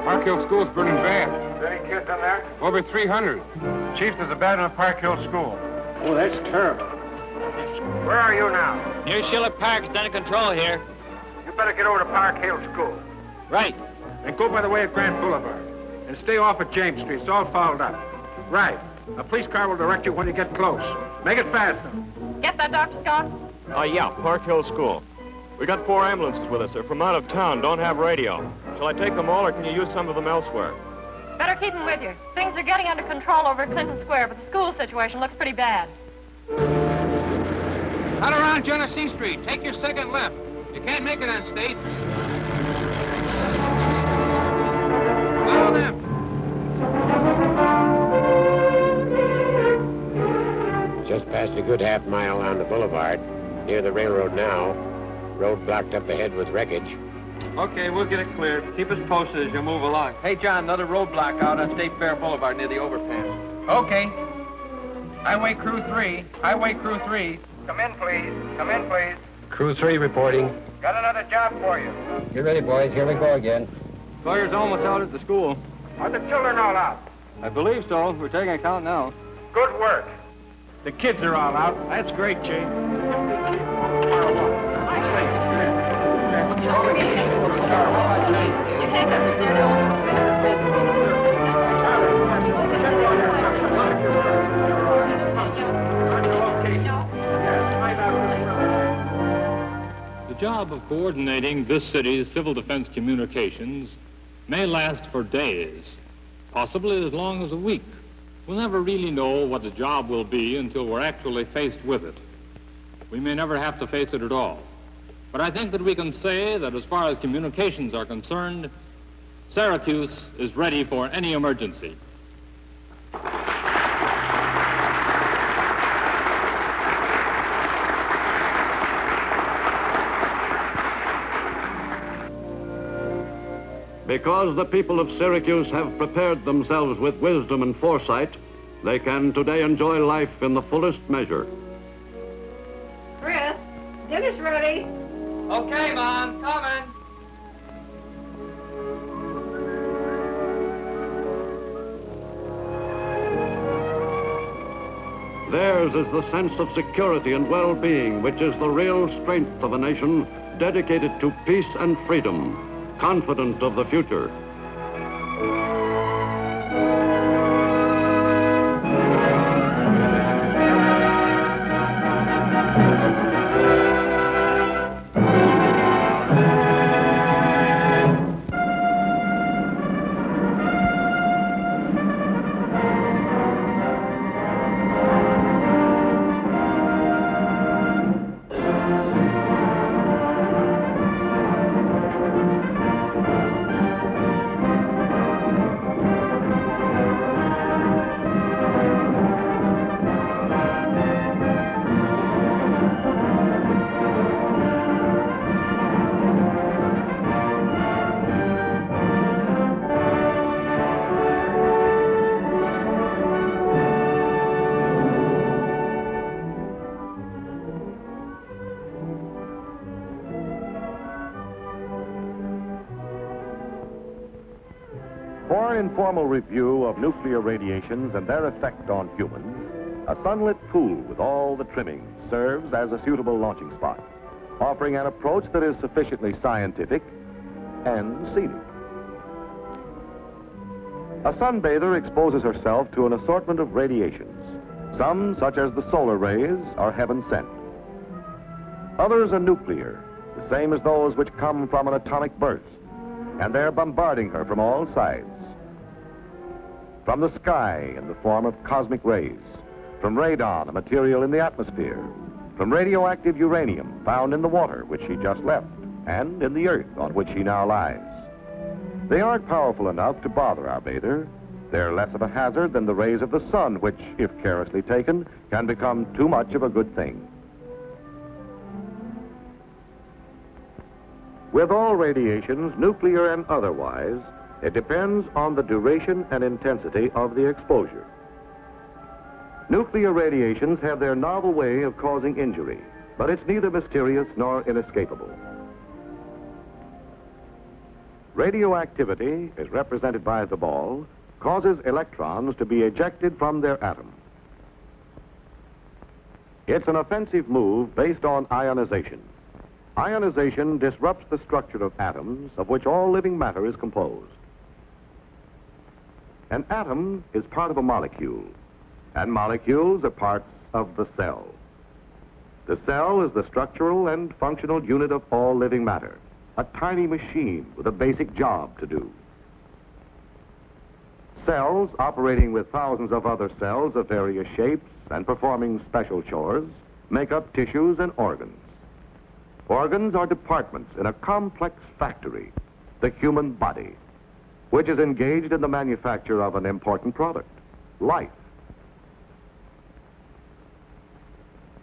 Park Hill School's burning bad. Any kids in there? Over 300. Chief, there's a bad one at Park Hill School. Oh, that's terrible. Where are you now? Near Schiller Park, it's under control here. You better get over to Park Hill School. Right. And go by the way of Grant Boulevard. And stay off at James Street. It's all fouled up. Right. A police car will direct you when you get close. Make it fast, though. Get that, Dr. Scott? Yeah, Park Hill School. We got 4 ambulances with us. They're from out of town, don't have radio. Shall I take them all, or can you use some of them elsewhere? Better keep them with you. Things are getting under control over at Clinton Square, but the school situation looks pretty bad. Cut around Genesee Street. Take your second left. You can't make it on State. Follow them. Just passed a good half mile on the boulevard. Near the railroad now. Road blocked up ahead with wreckage. Okay, we'll get it cleared. Keep us posted as you move along. Hey, John, another roadblock out on State Fair Boulevard near the overpass. Okay. Highway Crew 3. Highway Crew 3. Come in, please. Come in, please. Crew 3 reporting. Got another job for you. Get ready, boys. Here we go again. Fire's almost out at the school. Are the children all out? I believe so. We're taking a count now. Good work. The kids are all out. That's great, Chief. The job of coordinating this city's civil defense communications may last for days, possibly as long as a week. We'll never really know what the job will be until we're actually faced with it. We may never have to face it at all. But I think that we can say that as far as communications are concerned, Syracuse is ready for any emergency. Because the people of Syracuse have prepared themselves with wisdom and foresight, they can today enjoy life in the fullest measure. Chris, dinner's ready. Okay, Mom. Coming. Theirs is the sense of security and well-being, which is the real strength of a nation dedicated to peace and freedom, confident of the future. For an informal review of nuclear radiations and their effect on humans, a sunlit pool with all the trimmings serves as a suitable launching spot, offering an approach that is sufficiently scientific and scenic. A sunbather exposes herself to an assortment of radiations. Some, such as the solar rays, are heaven sent. Others are nuclear, the same as those which come from an atomic burst, and they're bombarding her from all sides. From the sky in the form of cosmic rays, from radon, a material in the atmosphere, from radioactive uranium found in the water which she just left, and in the earth on which she now lies. They aren't powerful enough to bother our bather. They're less of a hazard than the rays of the sun, which, if carelessly taken, can become too much of a good thing. With all radiations, nuclear and otherwise, it depends on the duration and intensity of the exposure. Nuclear radiations have their novel way of causing injury, but it's neither mysterious nor inescapable. Radioactivity, as represented by the ball, causes electrons to be ejected from their atom. It's an offensive move based on ionization. Ionization disrupts the structure of atoms of which all living matter is composed. An atom is part of a molecule, and molecules are parts of the cell. The cell is the structural and functional unit of all living matter, a tiny machine with a basic job to do. Cells operating with thousands of other cells of various shapes and performing special chores make up tissues and organs. Organs are departments in a complex factory, the human body, which is engaged in the manufacture of an important product, life.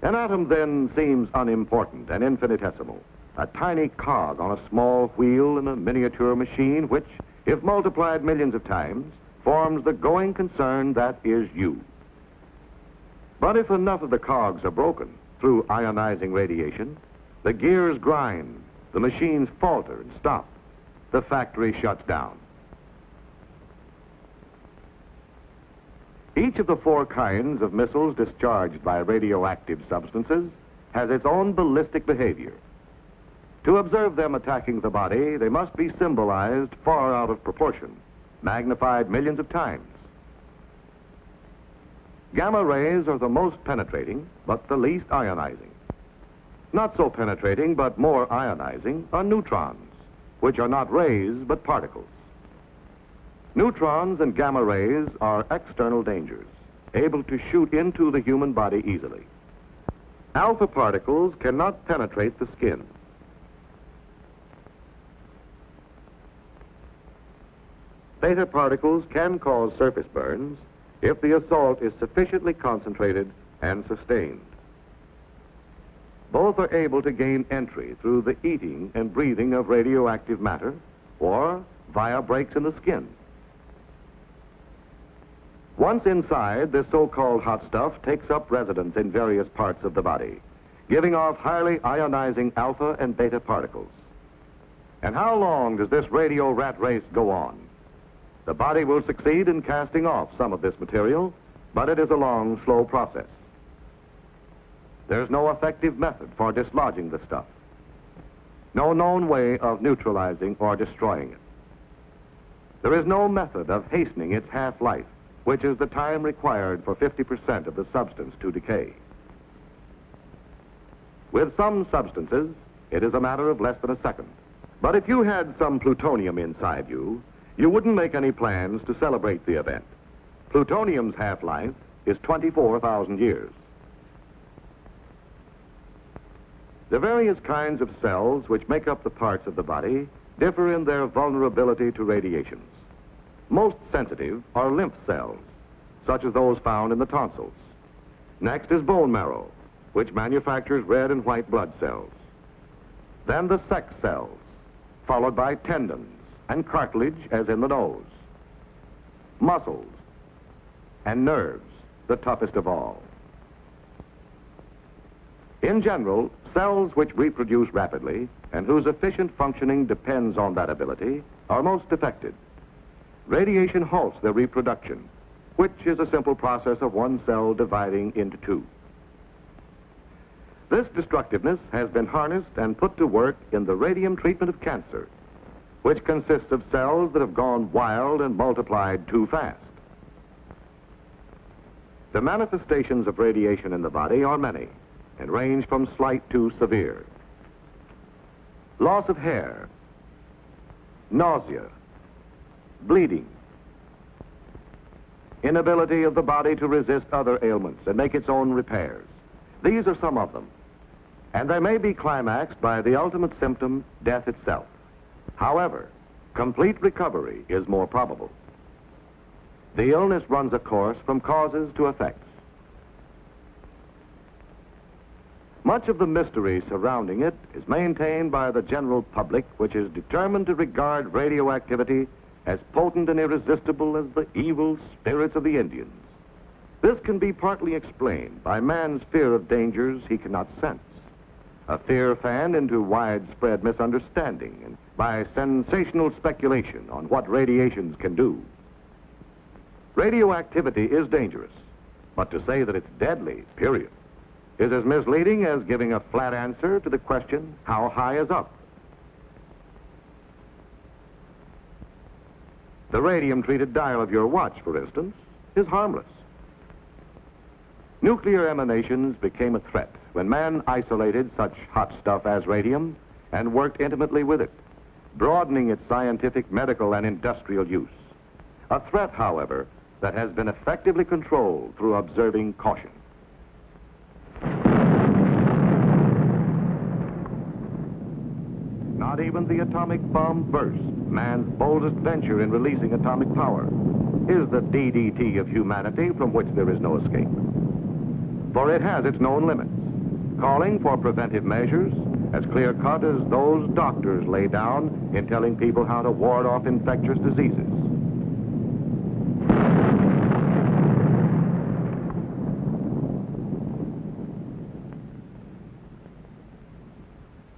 An atom then seems unimportant and infinitesimal, a tiny cog on a small wheel in a miniature machine which, if multiplied millions of times, forms the going concern that is you. But if enough of the cogs are broken through ionizing radiation, the gears grind, the machines falter and stop, the factory shuts down. Each of the 4 kinds of missiles discharged by radioactive substances has its own ballistic behavior. To observe them attacking the body, they must be symbolized far out of proportion, magnified millions of times. Gamma rays are the most penetrating, but the least ionizing. Not so penetrating, but more ionizing, are neutrons, which are not rays, but particles. Neutrons and gamma rays are external dangers, able to shoot into the human body easily. Alpha particles cannot penetrate the skin. Beta particles can cause surface burns if the assault is sufficiently concentrated and sustained. Both are able to gain entry through the eating and breathing of radioactive matter or via breaks in the skin. Once inside, this so-called hot stuff takes up residence in various parts of the body, giving off highly ionizing alpha and beta particles. And how long does this radio rat race go on? The body will succeed in casting off some of this material, but it is a long, slow process. There's no effective method for dislodging the stuff. No known way of neutralizing or destroying it. There is no method of hastening its half-life, which is the time required for 50% of the substance to decay. With some substances, it is a matter of less than a second. But if you had some plutonium inside you, you wouldn't make any plans to celebrate the event. Plutonium's half-life is 24,000 years. The various kinds of cells which make up the parts of the body differ in their vulnerability to radiations. Most sensitive are lymph cells, such as those found in the tonsils. Next is bone marrow, which manufactures red and white blood cells. Then the sex cells, followed by tendons and cartilage, as in the nose, muscles, and nerves, the toughest of all. In general, cells which reproduce rapidly and whose efficient functioning depends on that ability are most affected. radiation halts their reproduction, which is a simple process of one cell dividing into two. This destructiveness has been harnessed and put to work in the radium treatment of cancer, which consists of cells that have gone wild and multiplied too fast. The manifestations of radiation in the body are many and range from slight to severe. Loss of hair, nausea, bleeding, inability of the body to resist other ailments and make its own repairs. These are some of them, and they may be climaxed by the ultimate symptom, death itself. However, complete recovery is more probable. The illness runs a course from causes to effects. Much of the mystery surrounding it is maintained by the general public, which is determined to regard radioactivity as potent and irresistible as the evil spirits of the Indians. This can be partly explained by man's fear of dangers he cannot sense, a fear fanned into widespread misunderstanding and by sensational speculation on what radiations can do. Radioactivity is dangerous, but to say that it's deadly, period, is as misleading as giving a flat answer to the question, how high is up? The radium-treated dial of your watch, for instance, is harmless. Nuclear emanations became a threat when man isolated such hot stuff as radium and worked intimately with it, broadening its scientific, medical, and industrial use. A threat, however, that has been effectively controlled through observing caution. Not even the atomic bomb burst, man's boldest venture in releasing atomic power, is the DDT of humanity from which there is no escape. For it has its known limits, calling for preventive measures as clear-cut as those doctors lay down in telling people how to ward off infectious diseases.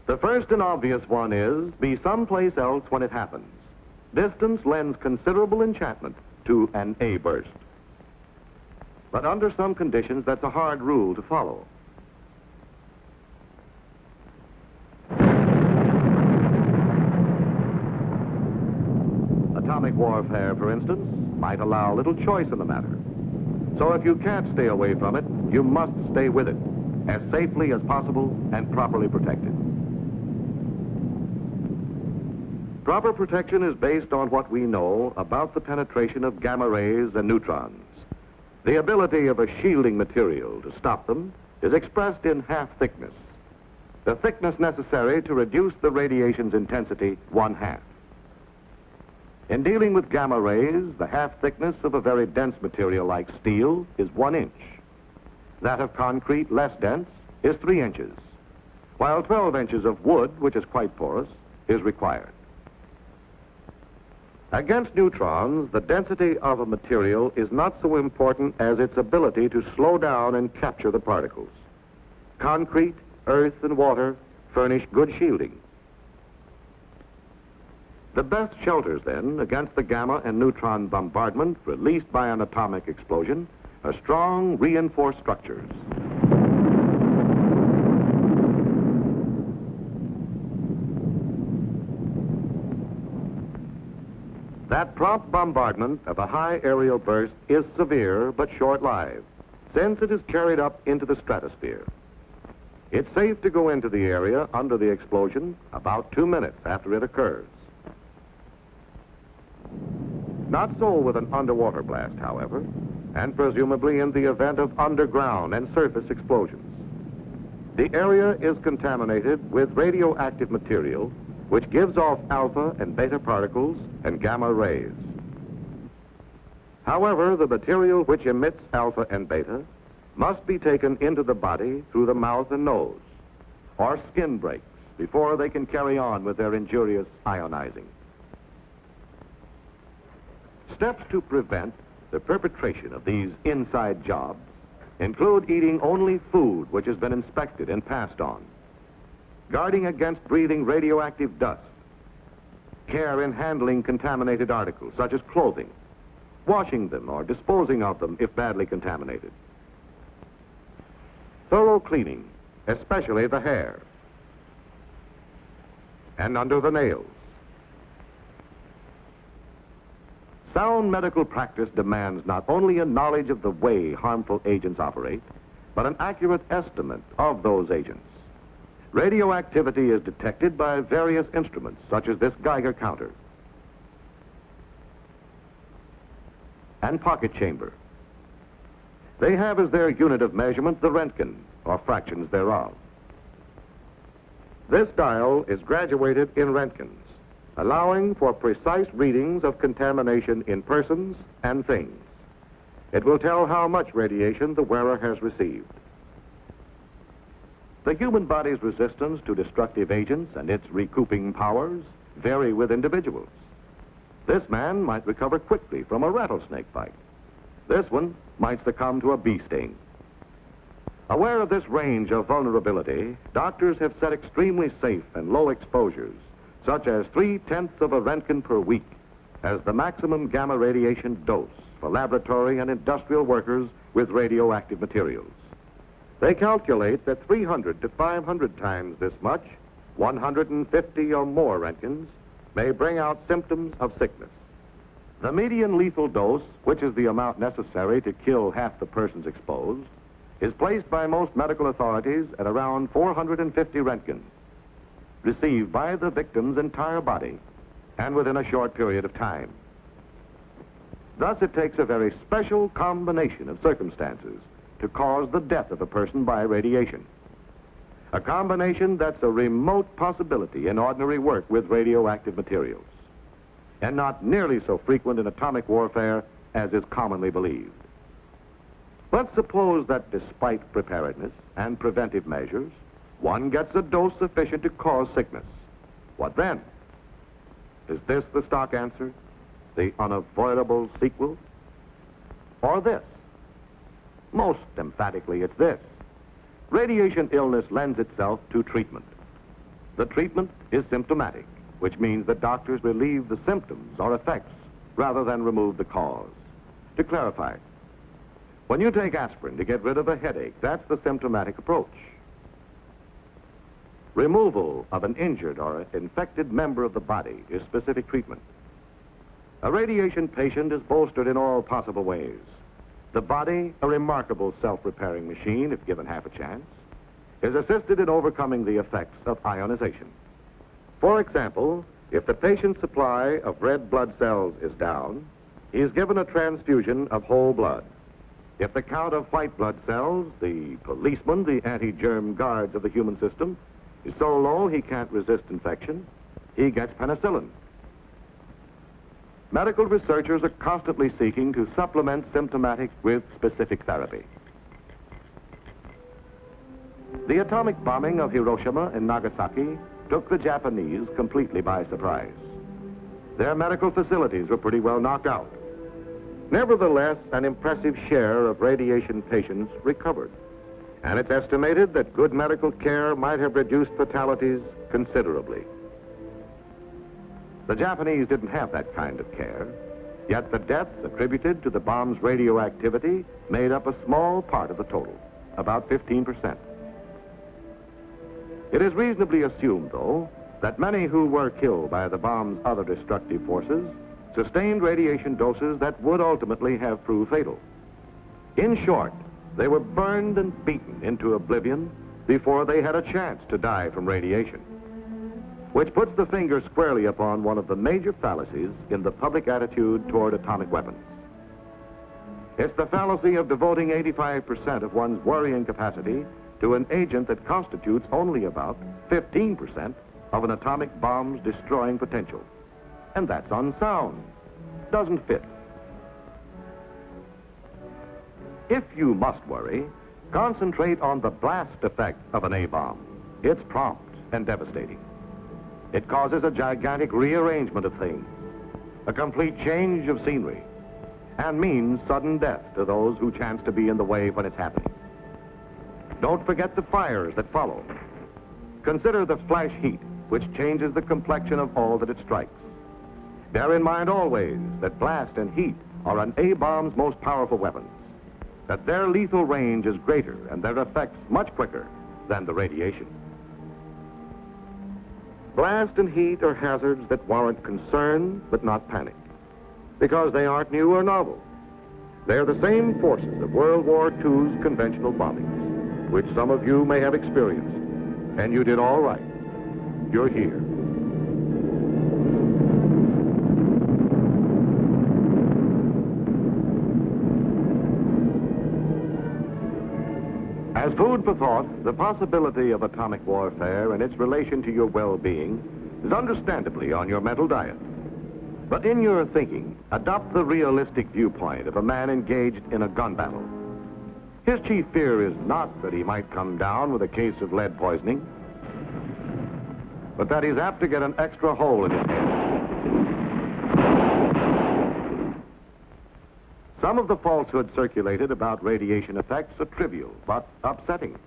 The first and obvious one is, be someplace else when it happens. Distance lends considerable enchantment to an A burst. But under some conditions, that's a hard rule to follow. Atomic warfare, for instance, might allow little choice in the matter. So if you can't stay away from it, you must stay with it, as safely as possible and properly protected. Proper protection is based on what we know about the penetration of gamma rays and neutrons. The ability of a shielding material to stop them is expressed in half thickness, the thickness necessary to reduce the radiation's intensity 1/2. In dealing with gamma rays, the half thickness of a very dense material like steel is 1 inch. That of concrete, less dense, is 3 inches, while 12 inches of wood, which is quite porous, is required. Against neutrons, the density of a material is not so important as its ability to slow down and capture the particles. Concrete, earth, and water furnish good shielding. The best shelters, then, against the gamma and neutron bombardment released by an atomic explosion are strong, reinforced structures. That prompt bombardment of a high aerial burst is severe but short-lived, since it is carried up into the stratosphere. It's safe to go into the area under the explosion about 2 minutes after it occurs. Not so with an underwater blast, however, and presumably in the event of underground and surface explosions. The area is contaminated with radioactive material which gives off alpha and beta particles and gamma rays. However, the material which emits alpha and beta must be taken into the body through the mouth and nose, or skin breaks before they can carry on with their injurious ionizing. Steps to prevent the perpetration of these inside jobs include eating only food which has been inspected and passed on, guarding against breathing radioactive dust, care in handling contaminated articles, such as clothing, washing them or disposing of them if badly contaminated. Thorough cleaning, especially the hair and under the nails. Sound medical practice demands not only a knowledge of the way harmful agents operate, but an accurate estimate of those agents. Radioactivity is detected by various instruments, such as this Geiger counter and pocket chamber. They have as their unit of measurement the Röntgen, or fractions thereof. This dial is graduated in Röntgens, allowing for precise readings of contamination in persons and things. It will tell how much radiation the wearer has received. The human body's resistance to destructive agents and its recouping powers vary with individuals. This man might recover quickly from a rattlesnake bite. This one might succumb to a bee sting. Aware of this range of vulnerability, doctors have set extremely safe and low exposures, such as 0.3 of a Röntgen per week, as the maximum gamma radiation dose for laboratory and industrial workers with radioactive materials. They calculate that 300 to 500 times this much, 150 or more Röntgens, may bring out symptoms of sickness. The median lethal dose, which is the amount necessary to kill half the persons exposed, is placed by most medical authorities at around 450 Röntgens, received by the victim's entire body and within a short period of time. Thus, it takes a very special combination of circumstances to cause the death of a person by radiation. A combination that's a remote possibility in ordinary work with radioactive materials, and not nearly so frequent in atomic warfare as is commonly believed. Let's suppose that despite preparedness and preventive measures, one gets a dose sufficient to cause sickness. What then? Is this the stock answer? The unavoidable sequel? Or this? Most emphatically, it's this. Radiation illness lends itself to treatment. The treatment is symptomatic, which means that doctors relieve the symptoms or effects rather than remove the cause. To clarify, when you take aspirin to get rid of a headache, that's the symptomatic approach. Removal of an injured or infected member of the body is specific treatment. A radiation patient is bolstered in all possible ways. The body, a remarkable self-repairing machine, if given half a chance, is assisted in overcoming the effects of ionization. For example, if the patient's supply of red blood cells is down, he is given a transfusion of whole blood. If the count of white blood cells, the policemen, the anti-germ guards of the human system, is so low he can't resist infection, he gets penicillin. Medical researchers are constantly seeking to supplement symptomatic with specific therapy. The atomic bombing of Hiroshima and Nagasaki took the Japanese completely by surprise. Their medical facilities were pretty well knocked out. Nevertheless, an impressive share of radiation patients recovered, and it's estimated that good medical care might have reduced fatalities considerably. The Japanese didn't have that kind of care, yet the deaths attributed to the bomb's radioactivity made up a small part of the total, about 15%. It is reasonably assumed, though, that many who were killed by the bomb's other destructive forces sustained radiation doses that would ultimately have proved fatal. In short, they were burned and beaten into oblivion before they had a chance to die from radiation, which puts the finger squarely upon one of the major fallacies in the public attitude toward atomic weapons. It's the fallacy of devoting 85% of one's worrying capacity to an agent that constitutes only about 15% of an atomic bomb's destroying potential. And that's unsound. Doesn't fit. If you must worry, concentrate on the blast effect of an A-bomb. It's prompt and devastating. It causes a gigantic rearrangement of things, a complete change of scenery, and means sudden death to those who chance to be in the way when it's happening. Don't forget the fires that follow. Consider the flash heat, which changes the complexion of all that it strikes. Bear in mind always that blast and heat are an A-bomb's most powerful weapons, that their lethal range is greater and their effects much quicker than the radiation. Blast and heat are hazards that warrant concern but not panic, because they aren't new or novel. They're the same forces of World War II's conventional bombings, which some of you may have experienced, and you did all right. You're here. As food for thought, the possibility of atomic warfare and its relation to your well-being is understandably on your mental diet. But in your thinking, adopt the realistic viewpoint of a man engaged in a gun battle. His chief fear is not that he might come down with a case of lead poisoning, but that he's apt to get an extra hole in his head. Some of the falsehoods circulated about radiation effects are trivial, but upsetting.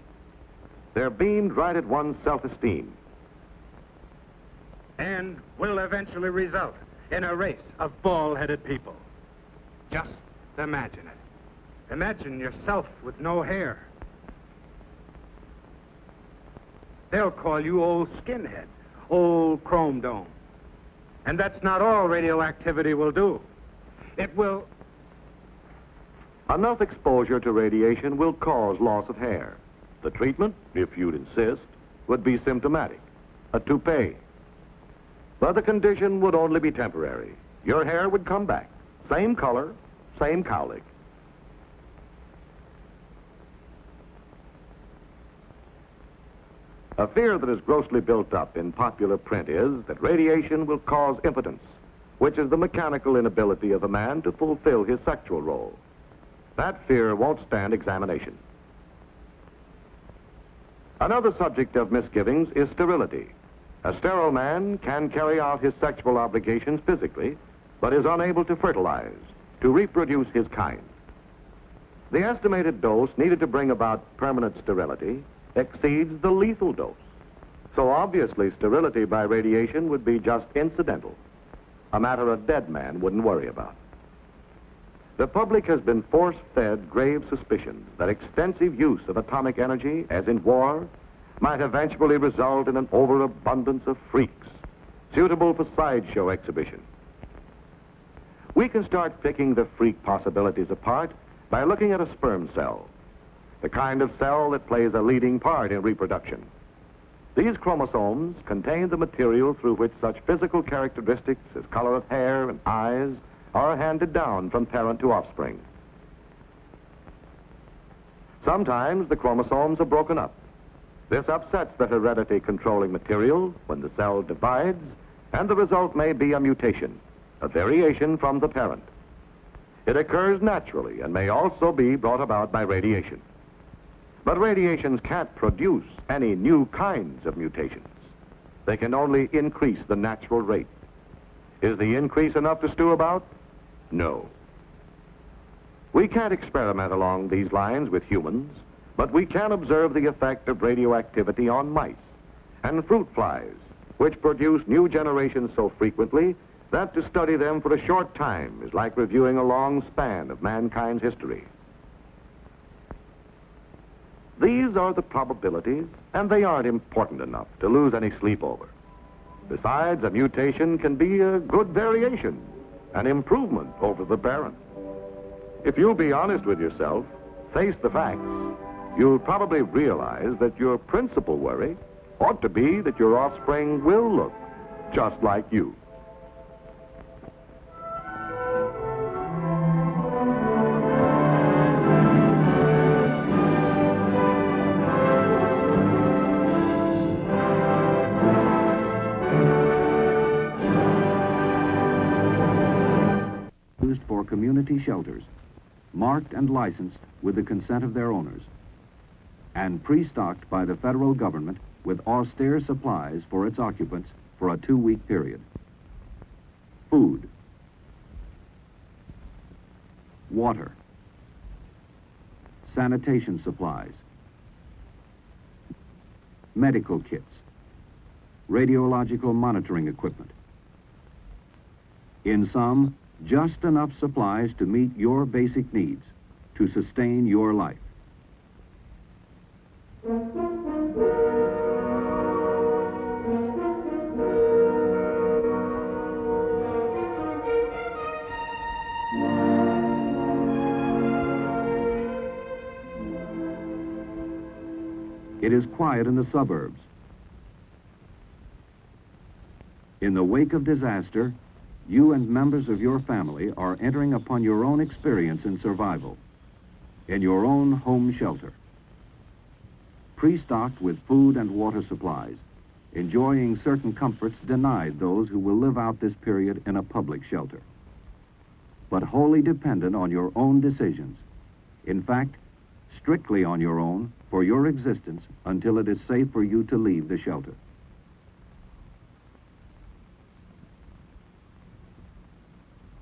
They're beamed right at one's self-esteem. And will eventually result in a race of bald-headed people. Just imagine it. Imagine yourself with no hair. They'll call you old skinhead, old chrome dome. And that's not all radioactivity will do. It will... Enough exposure to radiation will cause loss of hair. The treatment, if you'd insist, would be symptomatic, a toupee. But the condition would only be temporary. Your hair would come back, same color, same cowlick. A fear that is grossly built up in popular print is that radiation will cause impotence, which is the mechanical inability of a man to fulfill his sexual role. That fear won't stand examination. Another subject of misgivings is sterility. A sterile man can carry out his sexual obligations physically, but is unable to fertilize, to reproduce his kind. The estimated dose needed to bring about permanent sterility exceeds the lethal dose. So obviously sterility by radiation would be just incidental, a matter a dead man wouldn't worry about. The public has been force-fed grave suspicions that extensive use of atomic energy, as in war, might eventually result in an overabundance of freaks, suitable for sideshow exhibition. We can start picking the freak possibilities apart by looking at a sperm cell, the kind of cell that plays a leading part in reproduction. These chromosomes contain the material through which such physical characteristics as color of hair and eyes are handed down from parent to offspring. Sometimes the chromosomes are broken up. This upsets the heredity controlling material when the cell divides, and the result may be a mutation, a variation from the parent. It occurs naturally and may also be brought about by radiation. But radiations can't produce any new kinds of mutations. They can only increase the natural rate. Is the increase enough to stew about? No. We can't experiment along these lines with humans, but we can observe the effect of radioactivity on mice and fruit flies, which produce new generations so frequently that to study them for a short time is like reviewing a long span of mankind's history. These are the probabilities, and they aren't important enough to lose any sleep over. Besides, a mutation can be a good variation, an improvement over the parent. If you'll be honest with yourself, face the facts, you'll probably realize that your principal worry ought to be that your offspring will look just like you. For community shelters, marked and licensed with the consent of their owners, and pre-stocked by the federal government with austere supplies for its occupants for a 2-week period. Food, water, sanitation supplies, medical kits, radiological monitoring equipment. In some, just enough supplies to meet your basic needs, to sustain your life. It is quiet in the suburbs. In the wake of disaster, you and members of your family are entering upon your own experience in survival, in your own home shelter. Pre-stocked with food and water supplies, enjoying certain comforts denied those who will live out this period in a public shelter. But wholly dependent on your own decisions. In fact, strictly on your own for your existence until it is safe for you to leave the shelter.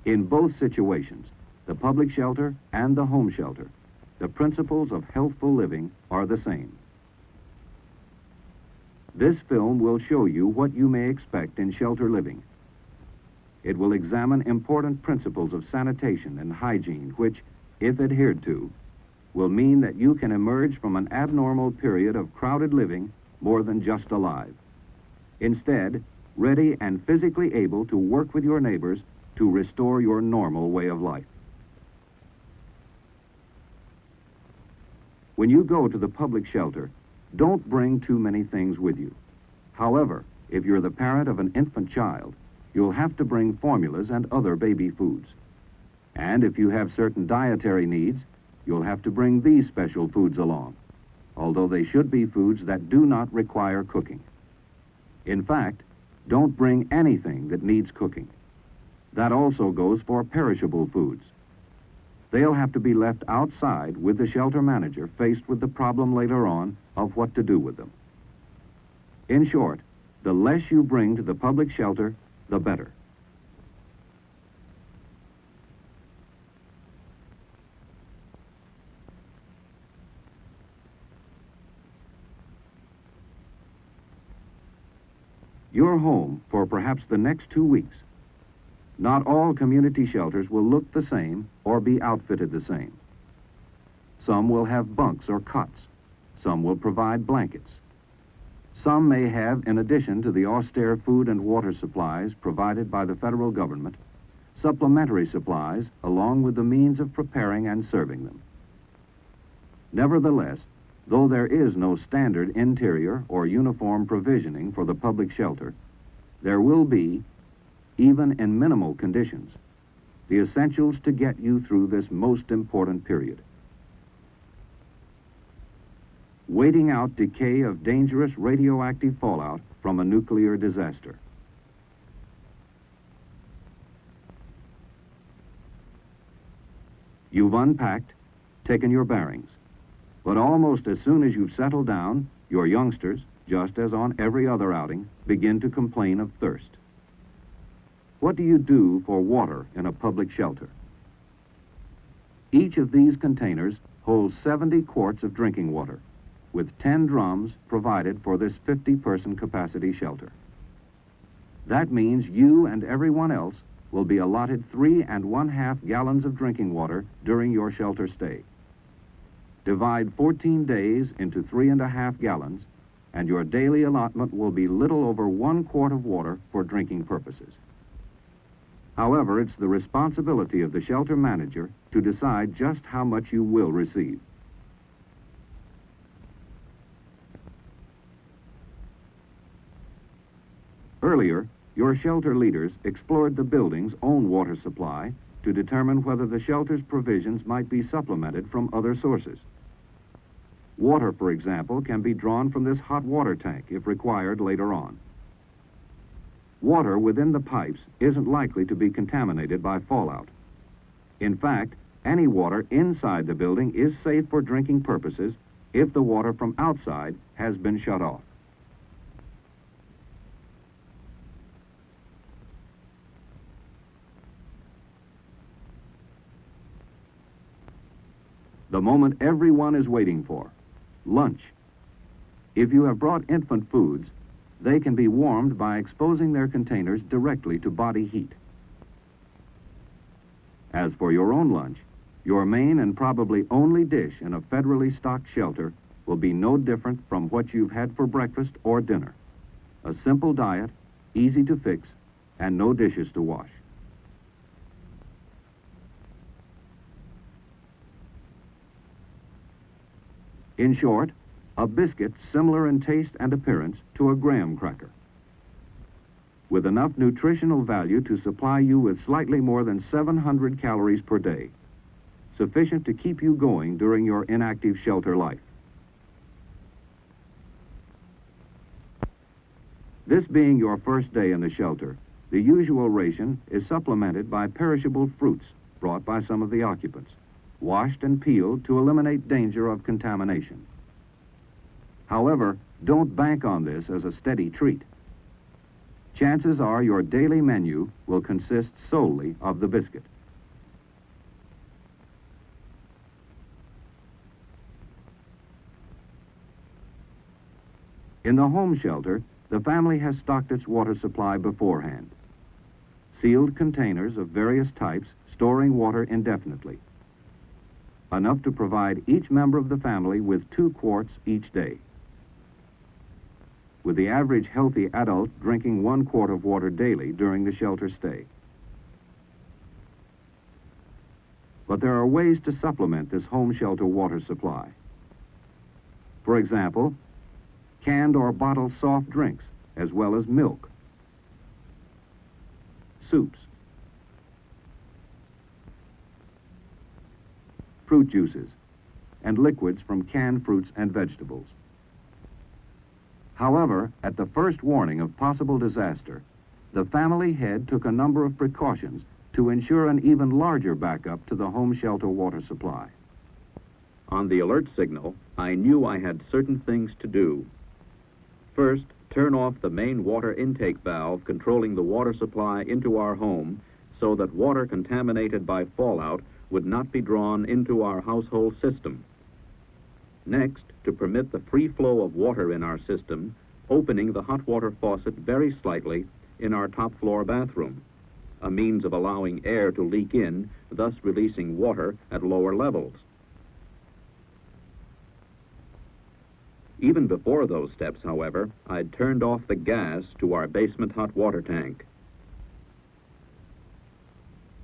In both situations, the public shelter and the home shelter, the principles of healthful living are the same. This film will show you what you may expect in shelter living. It will examine important principles of sanitation and hygiene which, if adhered to, will mean that you can emerge from an abnormal period of crowded living more than just alive. Instead, ready and physically able to work with your neighbors to restore your normal way of life. When you go to the public shelter, don't bring too many things with you. However, if you're the parent of an infant child, you'll have to bring formulas and other baby foods. And if you have certain dietary needs, you'll have to bring these special foods along, although they should be foods that do not require cooking. In fact, don't bring anything that needs cooking. That also goes for perishable foods. They'll have to be left outside with the shelter manager faced with the problem later on of what to do with them. In short, the less you bring to the public shelter, the better. You're home for perhaps the next 2 weeks. Not all community shelters will look the same or be outfitted the same. Some will have bunks or cots. Some will provide blankets. Some may have, in addition to the austere food and water supplies provided by the federal government, supplementary supplies along with the means of preparing and serving them. Nevertheless, though there is no standard interior or uniform provisioning for the public shelter, there will be, even in minimal conditions, the essentials to get you through this most important period. Waiting out decay of dangerous radioactive fallout from a nuclear disaster. You've unpacked, taken your bearings, but almost as soon as you've settled down, your youngsters, just as on every other outing, begin to complain of thirst. What do you do for water in a public shelter? Each of these containers holds 70 quarts of drinking water, with 10 drums provided for this 50-person capacity shelter. That means you and everyone else will be allotted 3 1/2 gallons of drinking water during your shelter stay. Divide 14 days into 3 1/2 gallons, and your daily allotment will be little over 1 quart of water for drinking purposes. However, it's the responsibility of the shelter manager to decide just how much you will receive. Earlier, your shelter leaders explored the building's own water supply to determine whether the shelter's provisions might be supplemented from other sources. Water, for example, can be drawn from this hot water tank if required later on. Water within the pipes isn't likely to be contaminated by fallout. In fact, any water inside the building is safe for drinking purposes if the water from outside has been shut off. The moment everyone is waiting for, lunch. If you have brought infant foods, they can be warmed by exposing their containers directly to body heat. As for your own lunch, your main and probably only dish in a federally stocked shelter will be no different from what you've had for breakfast or dinner. A simple diet, easy to fix, and no dishes to wash. In short, a biscuit similar in taste and appearance to a graham cracker, with enough nutritional value to supply you with slightly more than 700 calories per day, sufficient to keep you going during your inactive shelter life. This being your first day in the shelter, the usual ration is supplemented by perishable fruits brought by some of the occupants, washed and peeled to eliminate danger of contamination. However, don't bank on this as a steady treat. Chances are your daily menu will consist solely of the biscuit. In the home shelter, the family has stocked its water supply beforehand. Sealed containers of various types storing water indefinitely. Enough to provide each member of the family with 2 quarts each day, with the average healthy adult drinking 1 quart of water daily during the shelter stay. But there are ways to supplement this home shelter water supply. For example, canned or bottled soft drinks, as well as milk, soups, fruit juices, and liquids from canned fruits and vegetables. However, at the first warning of possible disaster, the family head took a number of precautions to ensure an even larger backup to the home shelter water supply. On the alert signal, I knew I had certain things to do. First, turn off the main water intake valve controlling the water supply into our home so that water contaminated by fallout would not be drawn into our household system. Next, to permit the free flow of water in our system, opening the hot water faucet very slightly in our top floor bathroom, a means of allowing air to leak in, thus releasing water at lower levels. Even before those steps, however, I'd turned off the gas to our basement hot water tank.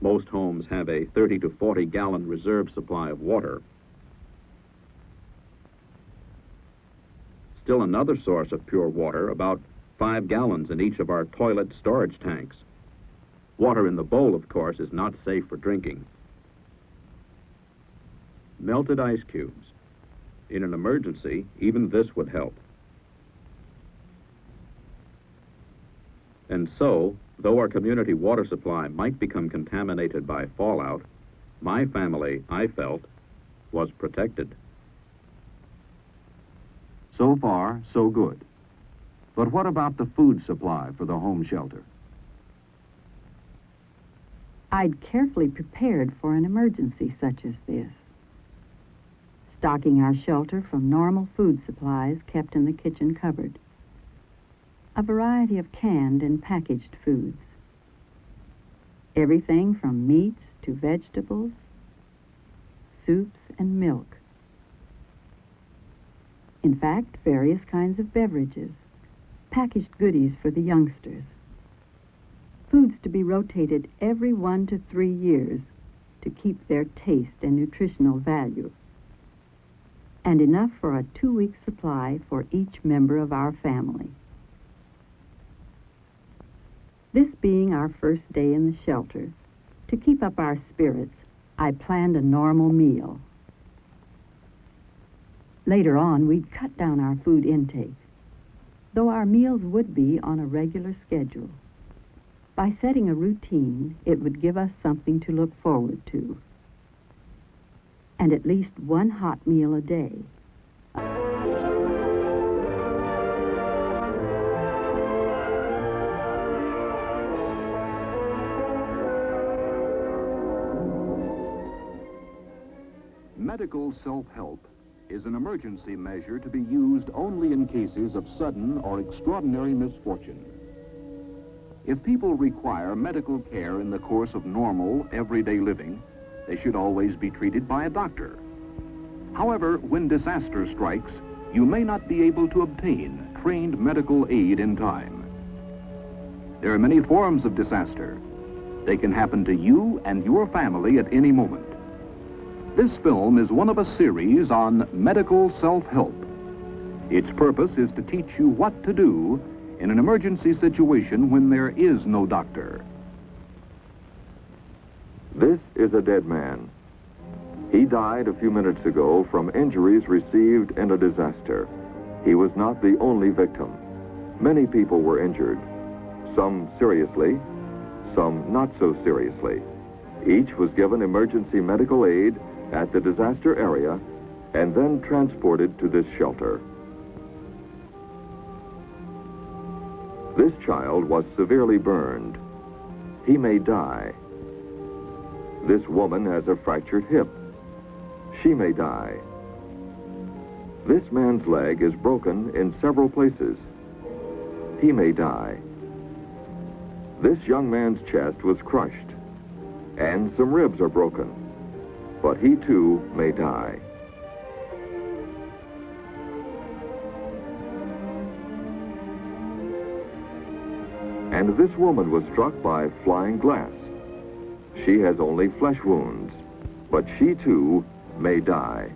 Most homes have a 30 to 40 gallon reserve supply of water. Still another source of pure water, about 5 gallons in each of our toilet storage tanks. Water in the bowl, of course, is not safe for drinking. Melted ice cubes. In an emergency, even this would help. And so, though our community water supply might become contaminated by fallout, my family, I felt, was protected. So far, so good. But what about the food supply for the home shelter? I'd carefully prepared for an emergency such as this, stocking our shelter from normal food supplies kept in the kitchen cupboard. A variety of canned and packaged foods. Everything from meats to vegetables, soups and milk. In fact, various kinds of beverages, packaged goodies for the youngsters. Foods to be rotated every 1 to 3 years to keep their taste and nutritional value. And enough for a 2-week supply for each member of our family. This being our first day in the shelter, to keep up our spirits, I planned a normal meal. Later on, we'd cut down our food intake, though our meals would be on a regular schedule. By setting a routine, it would give us something to look forward to. And at least 1 hot meal a day. Medical self-help is an emergency measure to be used only in cases of sudden or extraordinary misfortune. If people require medical care in the course of normal, everyday living, they should always be treated by a doctor. However, when disaster strikes, you may not be able to obtain trained medical aid in time. There are many forms of disaster. They can happen to you and your family at any moment. This film is one of a series on medical self-help. Its purpose is to teach you what to do in an emergency situation when there is no doctor. This is a dead man. He died a few minutes ago from injuries received in a disaster. He was not the only victim. Many people were injured, some seriously, some not so seriously. Each was given emergency medical aid at the disaster area and then transported to this shelter. This child was severely burned. He may die. This woman has a fractured hip. She may die. This man's leg is broken in several places. He may die. This young man's chest was crushed, and some ribs are broken, but he too may die. And this woman was struck by flying glass. She has only flesh wounds, but she too may die.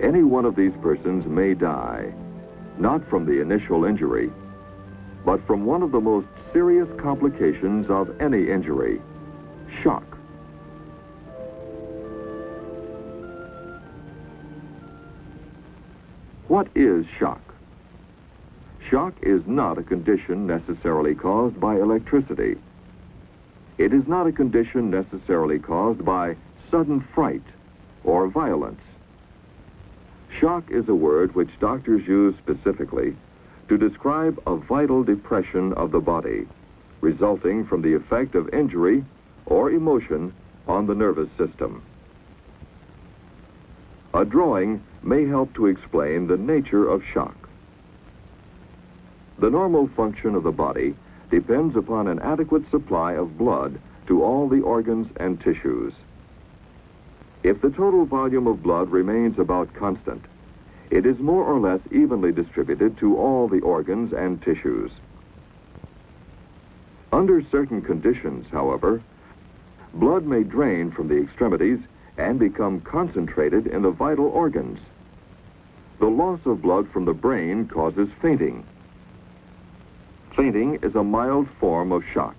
Any one of these persons may die, not from the initial injury, but from one of the most serious complications of any injury, shock. What is shock? Shock is not a condition necessarily caused by electricity. It is not a condition necessarily caused by sudden fright or violence. Shock is a word which doctors use specifically to describe a vital depression of the body resulting from the effect of injury or emotion on the nervous system. A drawing may help to explain the nature of shock. The normal function of the body depends upon an adequate supply of blood to all the organs and tissues. If the total volume of blood remains about constant, it is more or less evenly distributed to all the organs and tissues. Under certain conditions, however, blood may drain from the extremities and become concentrated in the vital organs. The loss of blood from the brain causes fainting. Fainting is a mild form of shock.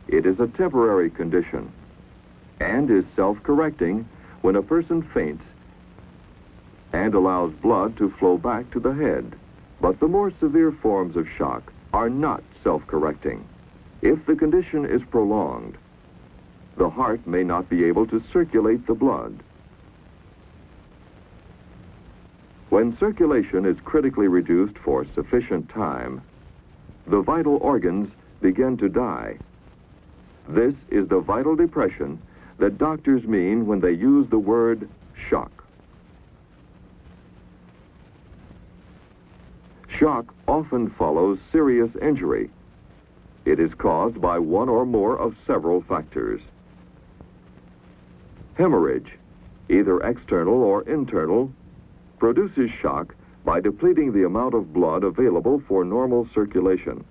It is a temporary condition and is self-correcting when a person faints and allows blood to flow back to the head. But the more severe forms of shock are not self-correcting. If the condition is prolonged, the heart may not be able to circulate the blood. When circulation is critically reduced for sufficient time, the vital organs begin to die. This is the vital depression that doctors mean when they use the word shock. Shock often follows serious injury. It is caused by one or more of several factors. Hemorrhage, either external or internal, produces shock by depleting the amount of blood available for normal circulation.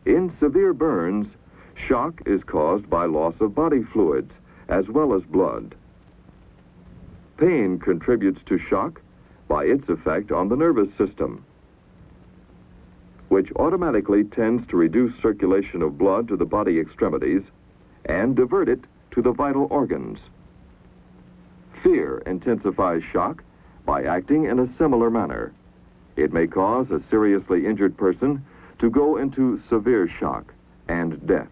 In severe burns, shock is caused by loss of body fluids as well as blood. Pain contributes to shock by its effect on the nervous system, which automatically tends to reduce circulation of blood to the body extremities and divert it to the vital organs. Fear intensifies shock by acting in a similar manner. It may cause a seriously injured person to go into severe shock and death.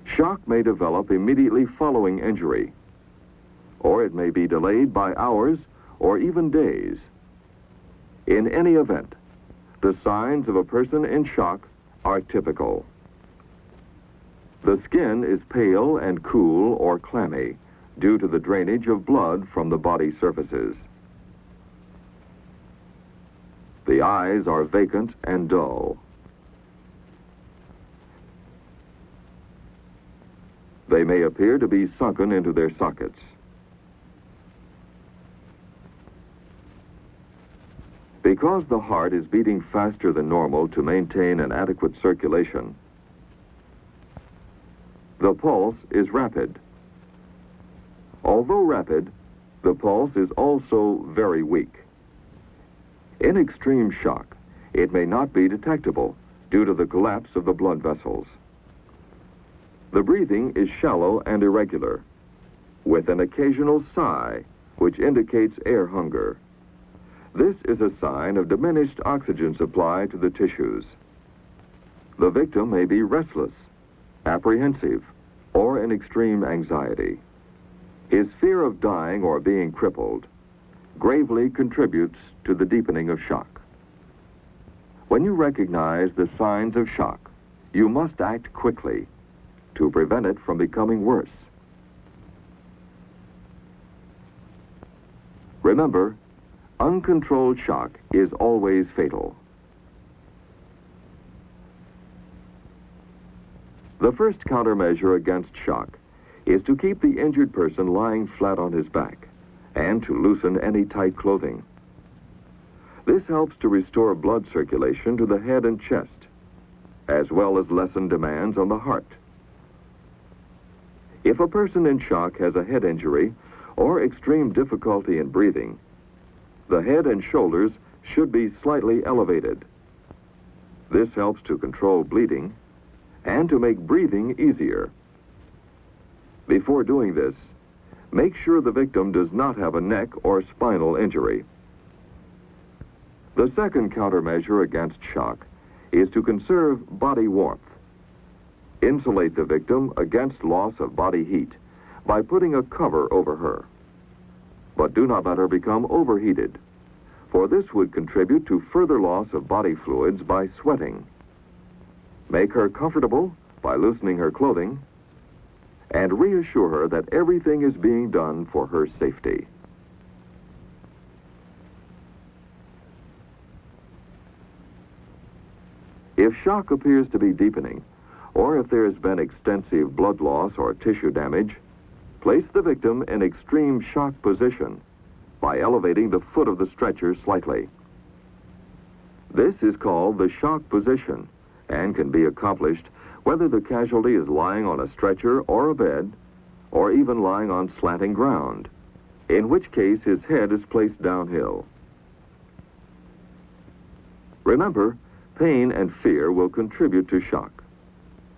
Shock may develop immediately following injury, or it may be delayed by hours or even days. In any event, the signs of a person in shock are typical. The skin is pale and cool or clammy due to the drainage of blood from the body surfaces. The eyes are vacant and dull. They may appear to be sunken into their sockets. Because the heart is beating faster than normal to maintain an adequate circulation, the pulse is rapid. Although rapid, the pulse is also very weak. In extreme shock, it may not be detectable due to the collapse of the blood vessels. The breathing is shallow and irregular, with an occasional sigh, which indicates air hunger. This is a sign of diminished oxygen supply to the tissues. The victim may be restless, apprehensive, or in extreme anxiety. His fear of dying or being crippled gravely contributes to the deepening of shock. When you recognize the signs of shock, you must act quickly to prevent it from becoming worse. Remember, uncontrolled shock is always fatal. The first countermeasure against shock is to keep the injured person lying flat on his back and to loosen any tight clothing. This helps to restore blood circulation to the head and chest, as well as lessen demands on the heart. If a person in shock has a head injury or extreme difficulty in breathing, the head and shoulders should be slightly elevated. This helps to control bleeding and to make breathing easier. Before doing this, make sure the victim does not have a neck or spinal injury. The second countermeasure against shock is to conserve body warmth. Insulate the victim against loss of body heat by putting a cover over her. But do not let her become overheated, for this would contribute to further loss of body fluids by sweating. Make her comfortable by loosening her clothing, and reassure her that everything is being done for her safety. If shock appears to be deepening, or if there has been extensive blood loss or tissue damage, place the victim in extreme shock position by elevating the foot of the stretcher slightly. This is called the shock position and can be accomplished whether the casualty is lying on a stretcher or a bed, or even lying on slanting ground, in which case his head is placed downhill. Remember, pain and fear will contribute to shock.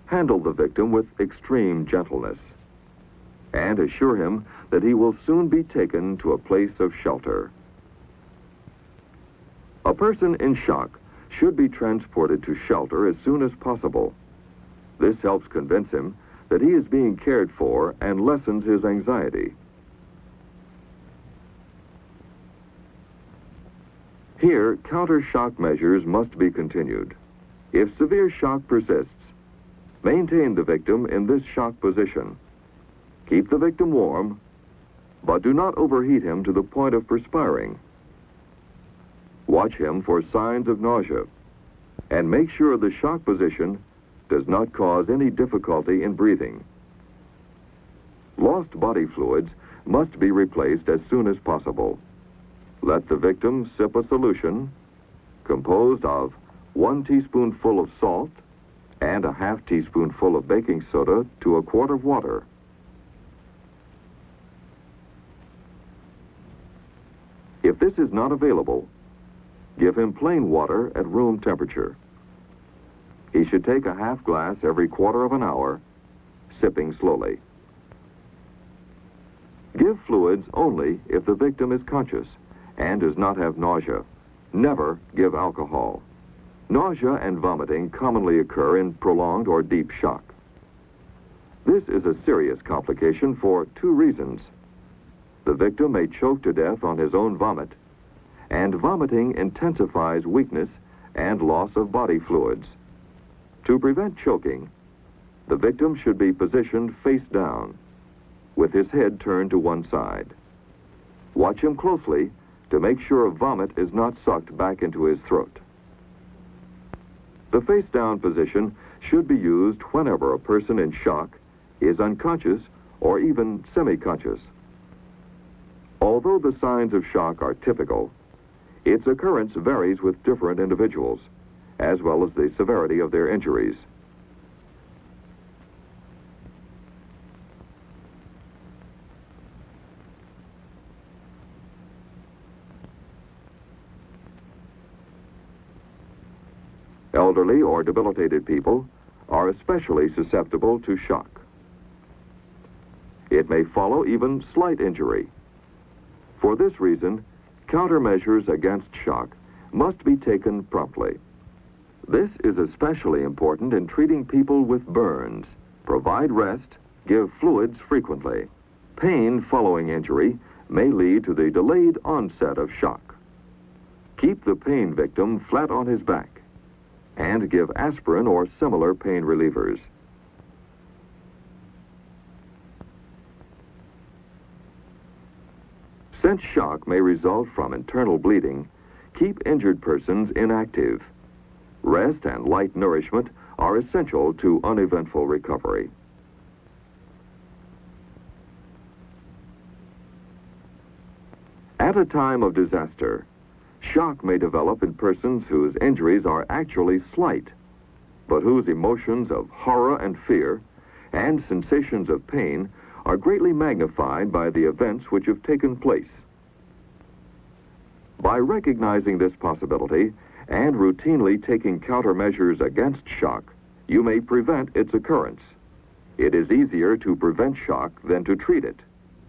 Handle the victim with extreme gentleness, and assure him that he will soon be taken to a place of shelter. A person in shock should be transported to shelter as soon as possible. This helps convince him that he is being cared for and lessens his anxiety. Here, counter-shock measures must be continued. If severe shock persists, maintain the victim in this shock position. Keep the victim warm, but do not overheat him to the point of perspiring. Watch him for signs of nausea, and make sure the shock position does not cause any difficulty in breathing. Lost body fluids must be replaced as soon as possible. Let the victim sip a solution composed of 1 teaspoonful of salt and a half teaspoonful of baking soda to a quart of water. If this is not available, give him plain water at room temperature. He should take a half glass every quarter of an hour, sipping slowly. Give fluids only if the victim is conscious and does not have nausea. Never give alcohol. Nausea and vomiting commonly occur in prolonged or deep shock. This is a serious complication for 2 reasons. The victim may choke to death on his own vomit, and vomiting intensifies weakness and loss of body fluids. To prevent choking, the victim should be positioned face down, with his head turned to one side. Watch him closely to make sure vomit is not sucked back into his throat. The face down position should be used whenever a person in shock is unconscious or even semi-conscious. Although the signs of shock are typical, its occurrence varies with different individuals, as well as the severity of their injuries. Elderly or debilitated people are especially susceptible to shock. It may follow even slight injury. For this reason, countermeasures against shock must be taken promptly. This is especially important in treating people with burns. Provide rest, give fluids frequently. Pain following injury may lead to the delayed onset of shock. Keep the pain victim flat on his back and give aspirin or similar pain relievers. Since shock may result from internal bleeding, keep injured persons inactive. Rest and light nourishment are essential to uneventful recovery. At a time of disaster, shock may develop in persons whose injuries are actually slight, but whose emotions of horror and fear and sensations of pain are greatly magnified by the events which have taken place. By recognizing this possibility and routinely taking countermeasures against shock, you may prevent its occurrence. It is easier to prevent shock than to treat it.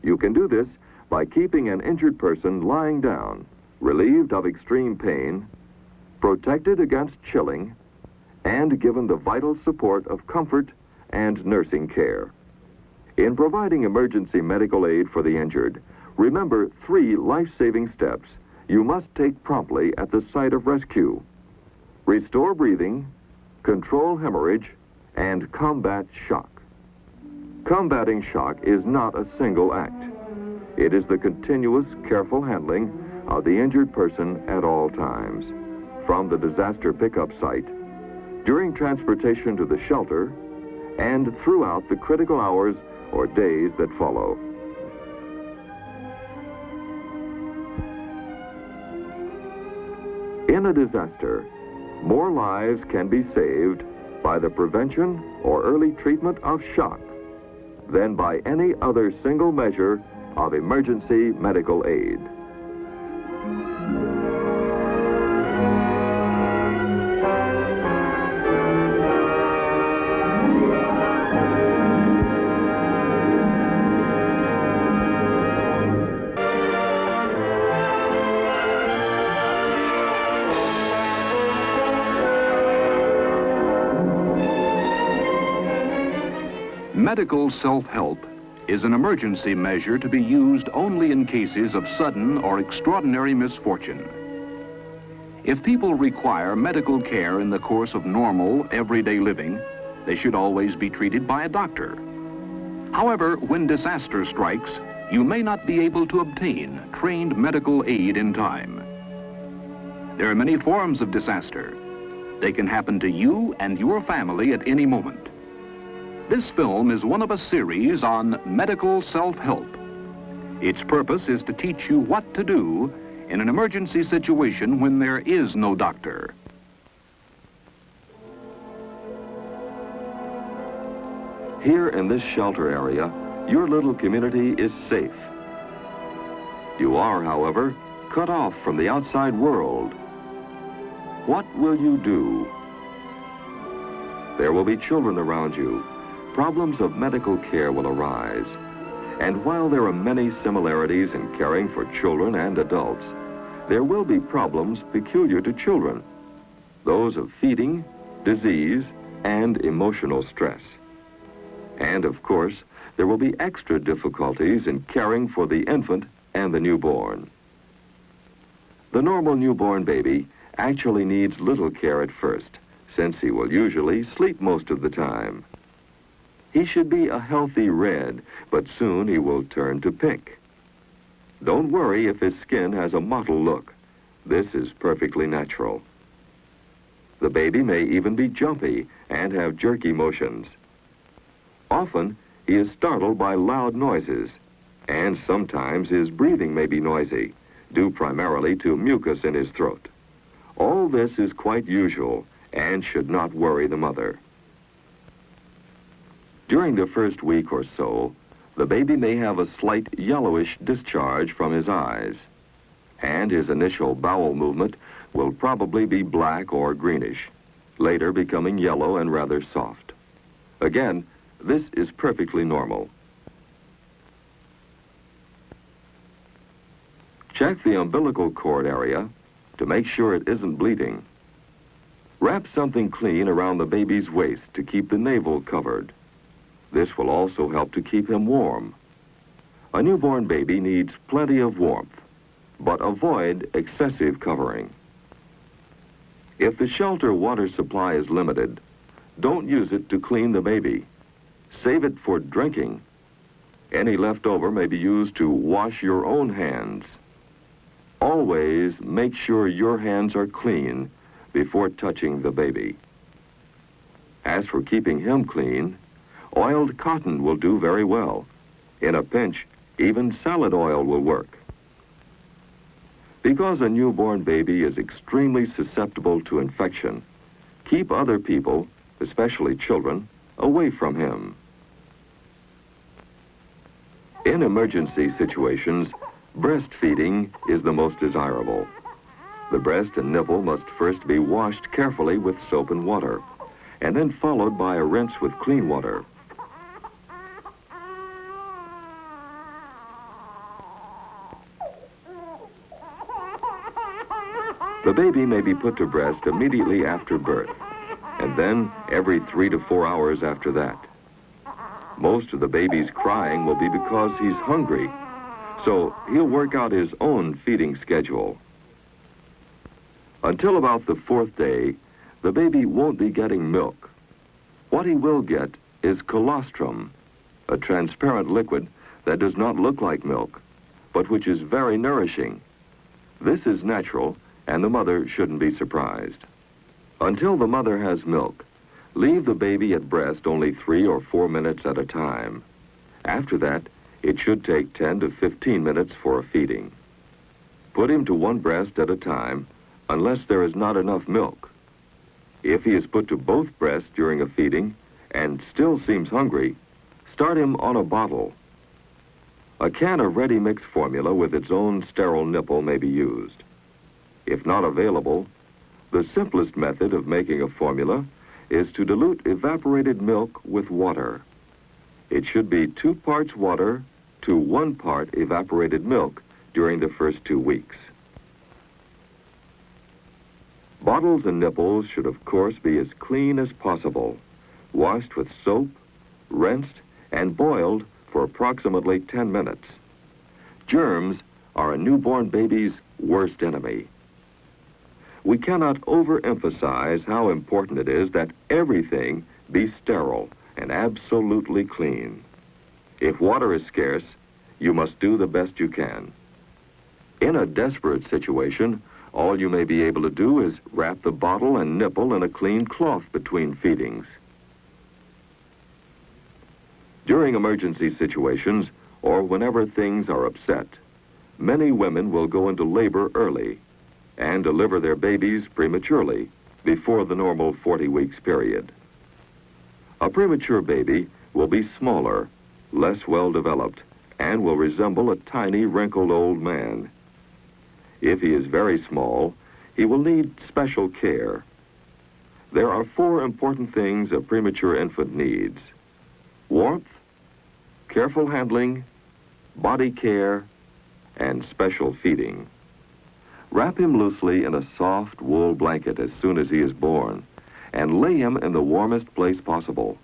You can do this by keeping an injured person lying down, relieved of extreme pain, protected against chilling, and given the vital support of comfort and nursing care. In providing emergency medical aid for the injured, remember 3 life-saving steps you must take promptly at the site of rescue. Restore breathing, control hemorrhage, and combat shock. Combating shock is not a single act. It is the continuous, careful handling of the injured person at all times, from the disaster pickup site, during transportation to the shelter, and throughout the critical hours or days that follow. In a disaster, more lives can be saved by the prevention or early treatment of shock than by any other single measure of emergency medical aid. Medical self-help is an emergency measure to be used only in cases of sudden or extraordinary misfortune. If people require medical care in the course of normal, everyday living, they should always be treated by a doctor. However, when disaster strikes, you may not be able to obtain trained medical aid in time. There are many forms of disaster. They can happen to you and your family at any moment. This film is one of a series on medical self-help. Its purpose is to teach you what to do in an emergency situation when there is no doctor. Here in this shelter area, your little community is safe. You are, however, cut off from the outside world. What will you do? There will be children around you. Problems of medical care will arise. And while there are many similarities in caring for children and adults, there will be problems peculiar to children, those of feeding, disease, and emotional stress. And of course, there will be extra difficulties in caring for the infant and the newborn. The normal newborn baby actually needs little care at first, since he will usually sleep most of the time. He should be a healthy red, but soon he will turn to pink. Don't worry if his skin has a mottled look. This is perfectly natural. The baby may even be jumpy and have jerky motions. Often, he he is startled by loud noises, and sometimes his breathing may be noisy, due primarily to mucus in his throat. All this is quite usual and should not worry the mother. During the first week or so, the baby may have a slight yellowish discharge from his eyes, and his initial bowel movement will probably be black or greenish, later becoming yellow and rather soft. Again, this is perfectly normal. Check the umbilical cord area to make sure it isn't bleeding. Wrap something clean around the baby's waist to keep the navel covered. This will also help to keep him warm. A newborn baby needs plenty of warmth, but avoid excessive covering. If the shelter water supply is limited, don't use it to clean the baby. Save it for drinking. Any leftover may be used to wash your own hands. Always make sure your hands are clean before touching the baby. As for keeping him clean, oiled cotton will do very well. In a pinch, even salad oil will work. Because a newborn baby is extremely susceptible to infection, keep other people, especially children, away from him. In emergency situations, breastfeeding is the most desirable. The breast and nipple must first be washed carefully with soap and water, and then followed by a rinse with clean water. The baby may be put to breast immediately after birth, and then every 3 to 4 hours after that. Most of the baby's crying will be because he's hungry, so he'll work out his own feeding schedule. Until about the 4th day, the baby won't be getting milk. What he will get is colostrum, a transparent liquid that does not look like milk, but which is very nourishing. This is natural, and the mother shouldn't be surprised. Until the mother has milk, leave the baby at breast only 3 or 4 minutes at a time. After that, it should take 10 to 15 minutes for a feeding. Put him to one breast at a time, unless there is not enough milk. If he is put to both breasts during a feeding and still seems hungry, start him on a bottle. A can of ready-mix formula with its own sterile nipple may be used. If not available, the simplest method of making a formula is to dilute evaporated milk with water. It should be 2 parts water to 1 part evaporated milk during the first 2 weeks. Bottles and nipples should of course be as clean as possible, washed with soap, rinsed, and boiled for approximately 10 minutes. Germs are a newborn baby's worst enemy. We cannot overemphasize how important it is that everything be sterile and absolutely clean. If water is scarce, you must do the best you can. In a desperate situation, all you may be able to do is wrap the bottle and nipple in a clean cloth between feedings. During emergency situations, or whenever things are upset, many women will go into labor early and deliver their babies prematurely before the normal 40 weeks period. A premature baby will be smaller, less well-developed, and will resemble a tiny, wrinkled old man. If he is very small, he will need special care. There are 4 important things a premature infant needs: warmth, careful handling, body care, and special feeding. Wrap him loosely in a soft wool blanket as soon as he is born, and lay him in the warmest place possible.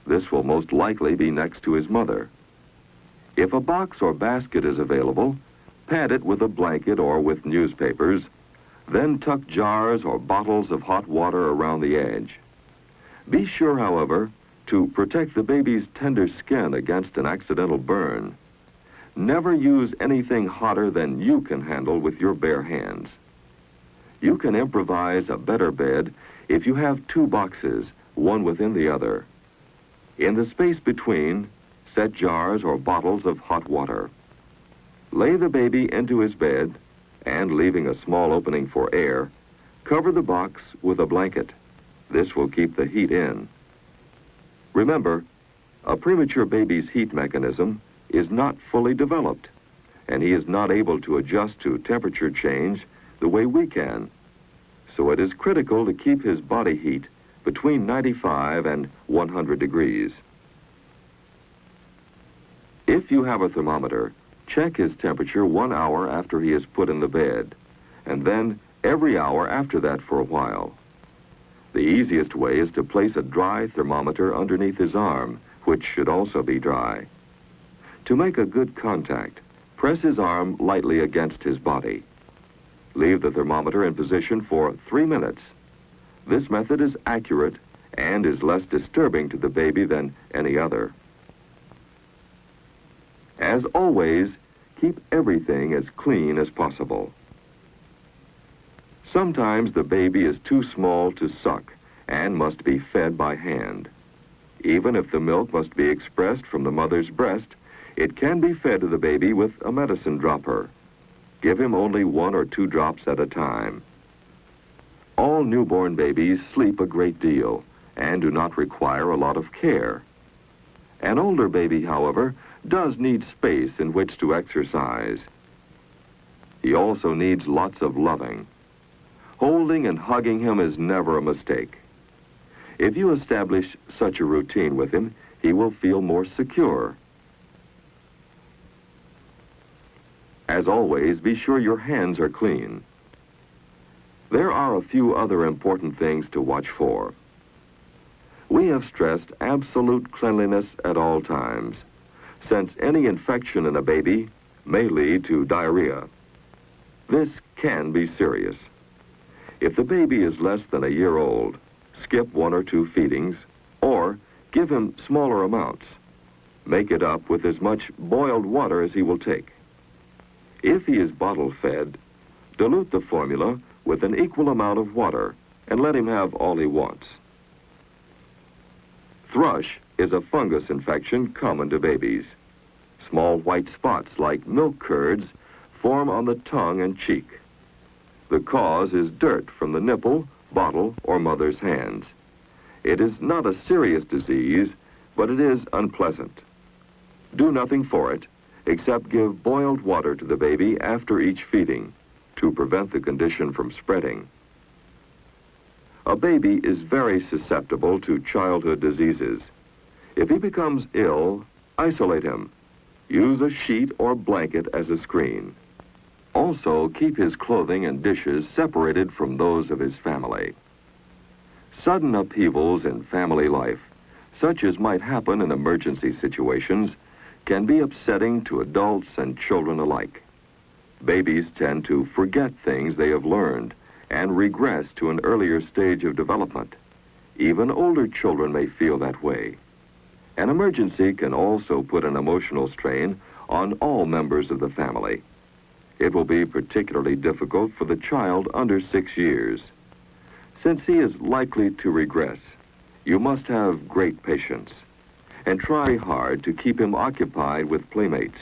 This will most likely be next to his mother. If a box or basket is available, pad it with a blanket or with newspapers, then tuck jars or bottles of hot water around the edge. Be sure, however, to protect the baby's tender skin against an accidental burn. Never use anything hotter than you can handle with your bare hands. You can improvise a better bed if you have 2 boxes, one within the other. In the space between, set jars or bottles of hot water. Lay the baby into his bed and, leaving a small opening for air, cover the box with a blanket. This will keep the heat in. Remember, a premature baby's heat mechanism is not fully developed, and he is not able to adjust to temperature change the way we can. So it is critical to keep his body heat between 95 and 100 degrees. If you have a thermometer, check his temperature 1 hour after he is put in the bed, and then every hour after that for a while. The easiest way is to place a dry thermometer underneath his arm, which should also be dry. To make a good contact, press his arm lightly against his body. Leave the thermometer in position for 3 minutes. This method is accurate and is less disturbing to the baby than any other. As always, keep everything as clean as possible. Sometimes the baby is too small to suck and must be fed by hand. Even if the milk must be expressed from the mother's breast, it can be fed to the baby with a medicine dropper. Give him only 1 or 2 drops at a time. All newborn babies sleep a great deal and do not require a lot of care. An older baby, however, does need space in which to exercise. He also needs lots of loving. Holding and hugging him is never a mistake. If you establish such a routine with him, he will feel more secure. As always, be sure your hands are clean. There are a few other important things to watch for. We have stressed absolute cleanliness at all times, since any infection in a baby may lead to diarrhea. This can be serious. If the baby is less than a year old, skip 1 or 2 feedings, or give him smaller amounts. Make it up with as much boiled water as he will take. If he is bottle fed, dilute the formula with an equal amount of water and let him have all he wants. Thrush is a fungus infection common to babies. Small white spots like milk curds form on the tongue and cheek. The cause is dirt from the nipple, bottle, or mother's hands. It is not a serious disease, but it is unpleasant. Do nothing for it, except give boiled water to the baby after each feeding to prevent the condition from spreading. A baby is very susceptible to childhood diseases. If he becomes ill, isolate him. Use a sheet or blanket as a screen. Also, keep his clothing and dishes separated from those of his family. Sudden upheavals in family life, such as might happen in emergency situations, can be upsetting to adults and children alike. Babies tend to forget things they have learned and regress to an earlier stage of development. Even older children may feel that way. An emergency can also put an emotional strain on all members of the family. It will be particularly difficult for the child under 6 years. Since he is likely to regress, you must have great patience and try hard to keep him occupied with playmates.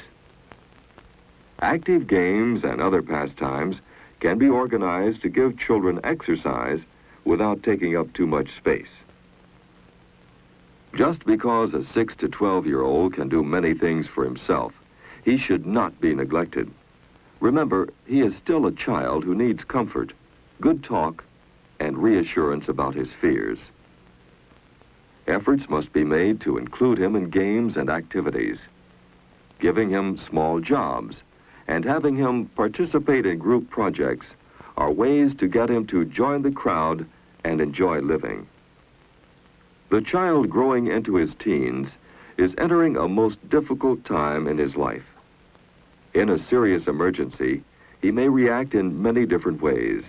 Active games and other pastimes can be organized to give children exercise without taking up too much space. Just because a 6 to 12-year-old can do many things for himself, he should not be neglected. Remember, he is still a child who needs comfort, good talk, and reassurance about his fears. Efforts must be made to include him in games and activities. Giving him small jobs and having him participate in group projects are ways to get him to join the crowd and enjoy living. The child growing into his teens is entering a most difficult time in his life. In a serious emergency, he may react in many different ways.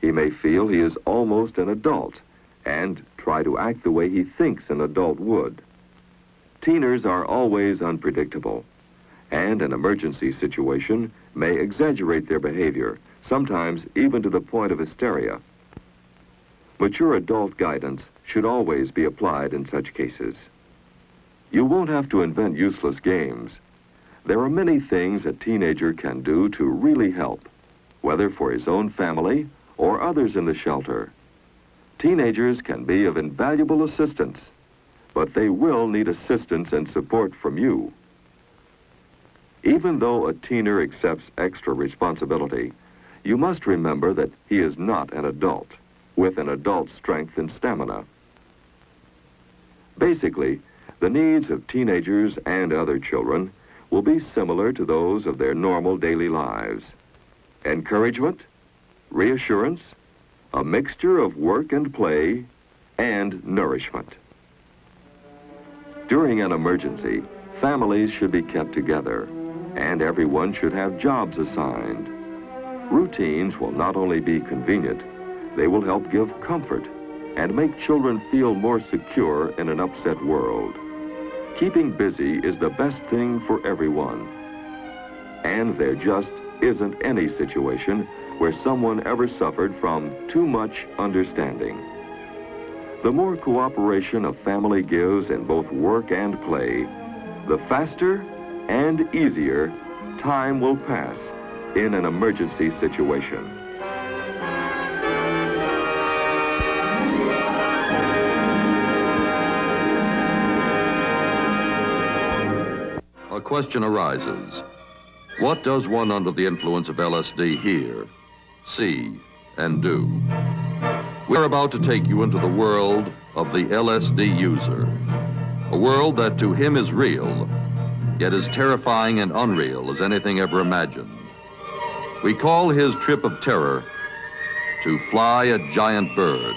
He may feel he is almost an adult and try to act the way he thinks an adult would. Teeners are always unpredictable, and an emergency situation may exaggerate their behavior, sometimes even to the point of hysteria. Mature adult guidance should always be applied in such cases. You won't have to invent useless games. There are many things a teenager can do to really help, whether for his own family or others in the shelter. Teenagers can be of invaluable assistance, but they will need assistance and support from you. Even though a teenager accepts extra responsibility, you must remember that he is not an adult with an adult's strength and stamina. Basically, the needs of teenagers and other children will be similar to those of their normal daily lives. Encouragement, reassurance, a mixture of work and play, and nourishment. During an emergency, families should be kept together, and everyone should have jobs assigned. Routines will not only be convenient, they will help give comfort and make children feel more secure in an upset world. Keeping busy is the best thing for everyone. And there just isn't any situation where someone ever suffered from too much understanding. The more cooperation a family gives in both work and play, the faster and easier time will pass in an emergency situation. A question arises. What does one under the influence of LSD hear, see, and do? We're about to take you into the world of the LSD user. A world that to him is real, yet as terrifying and unreal as anything ever imagined. We call his trip of terror to fly a giant bird.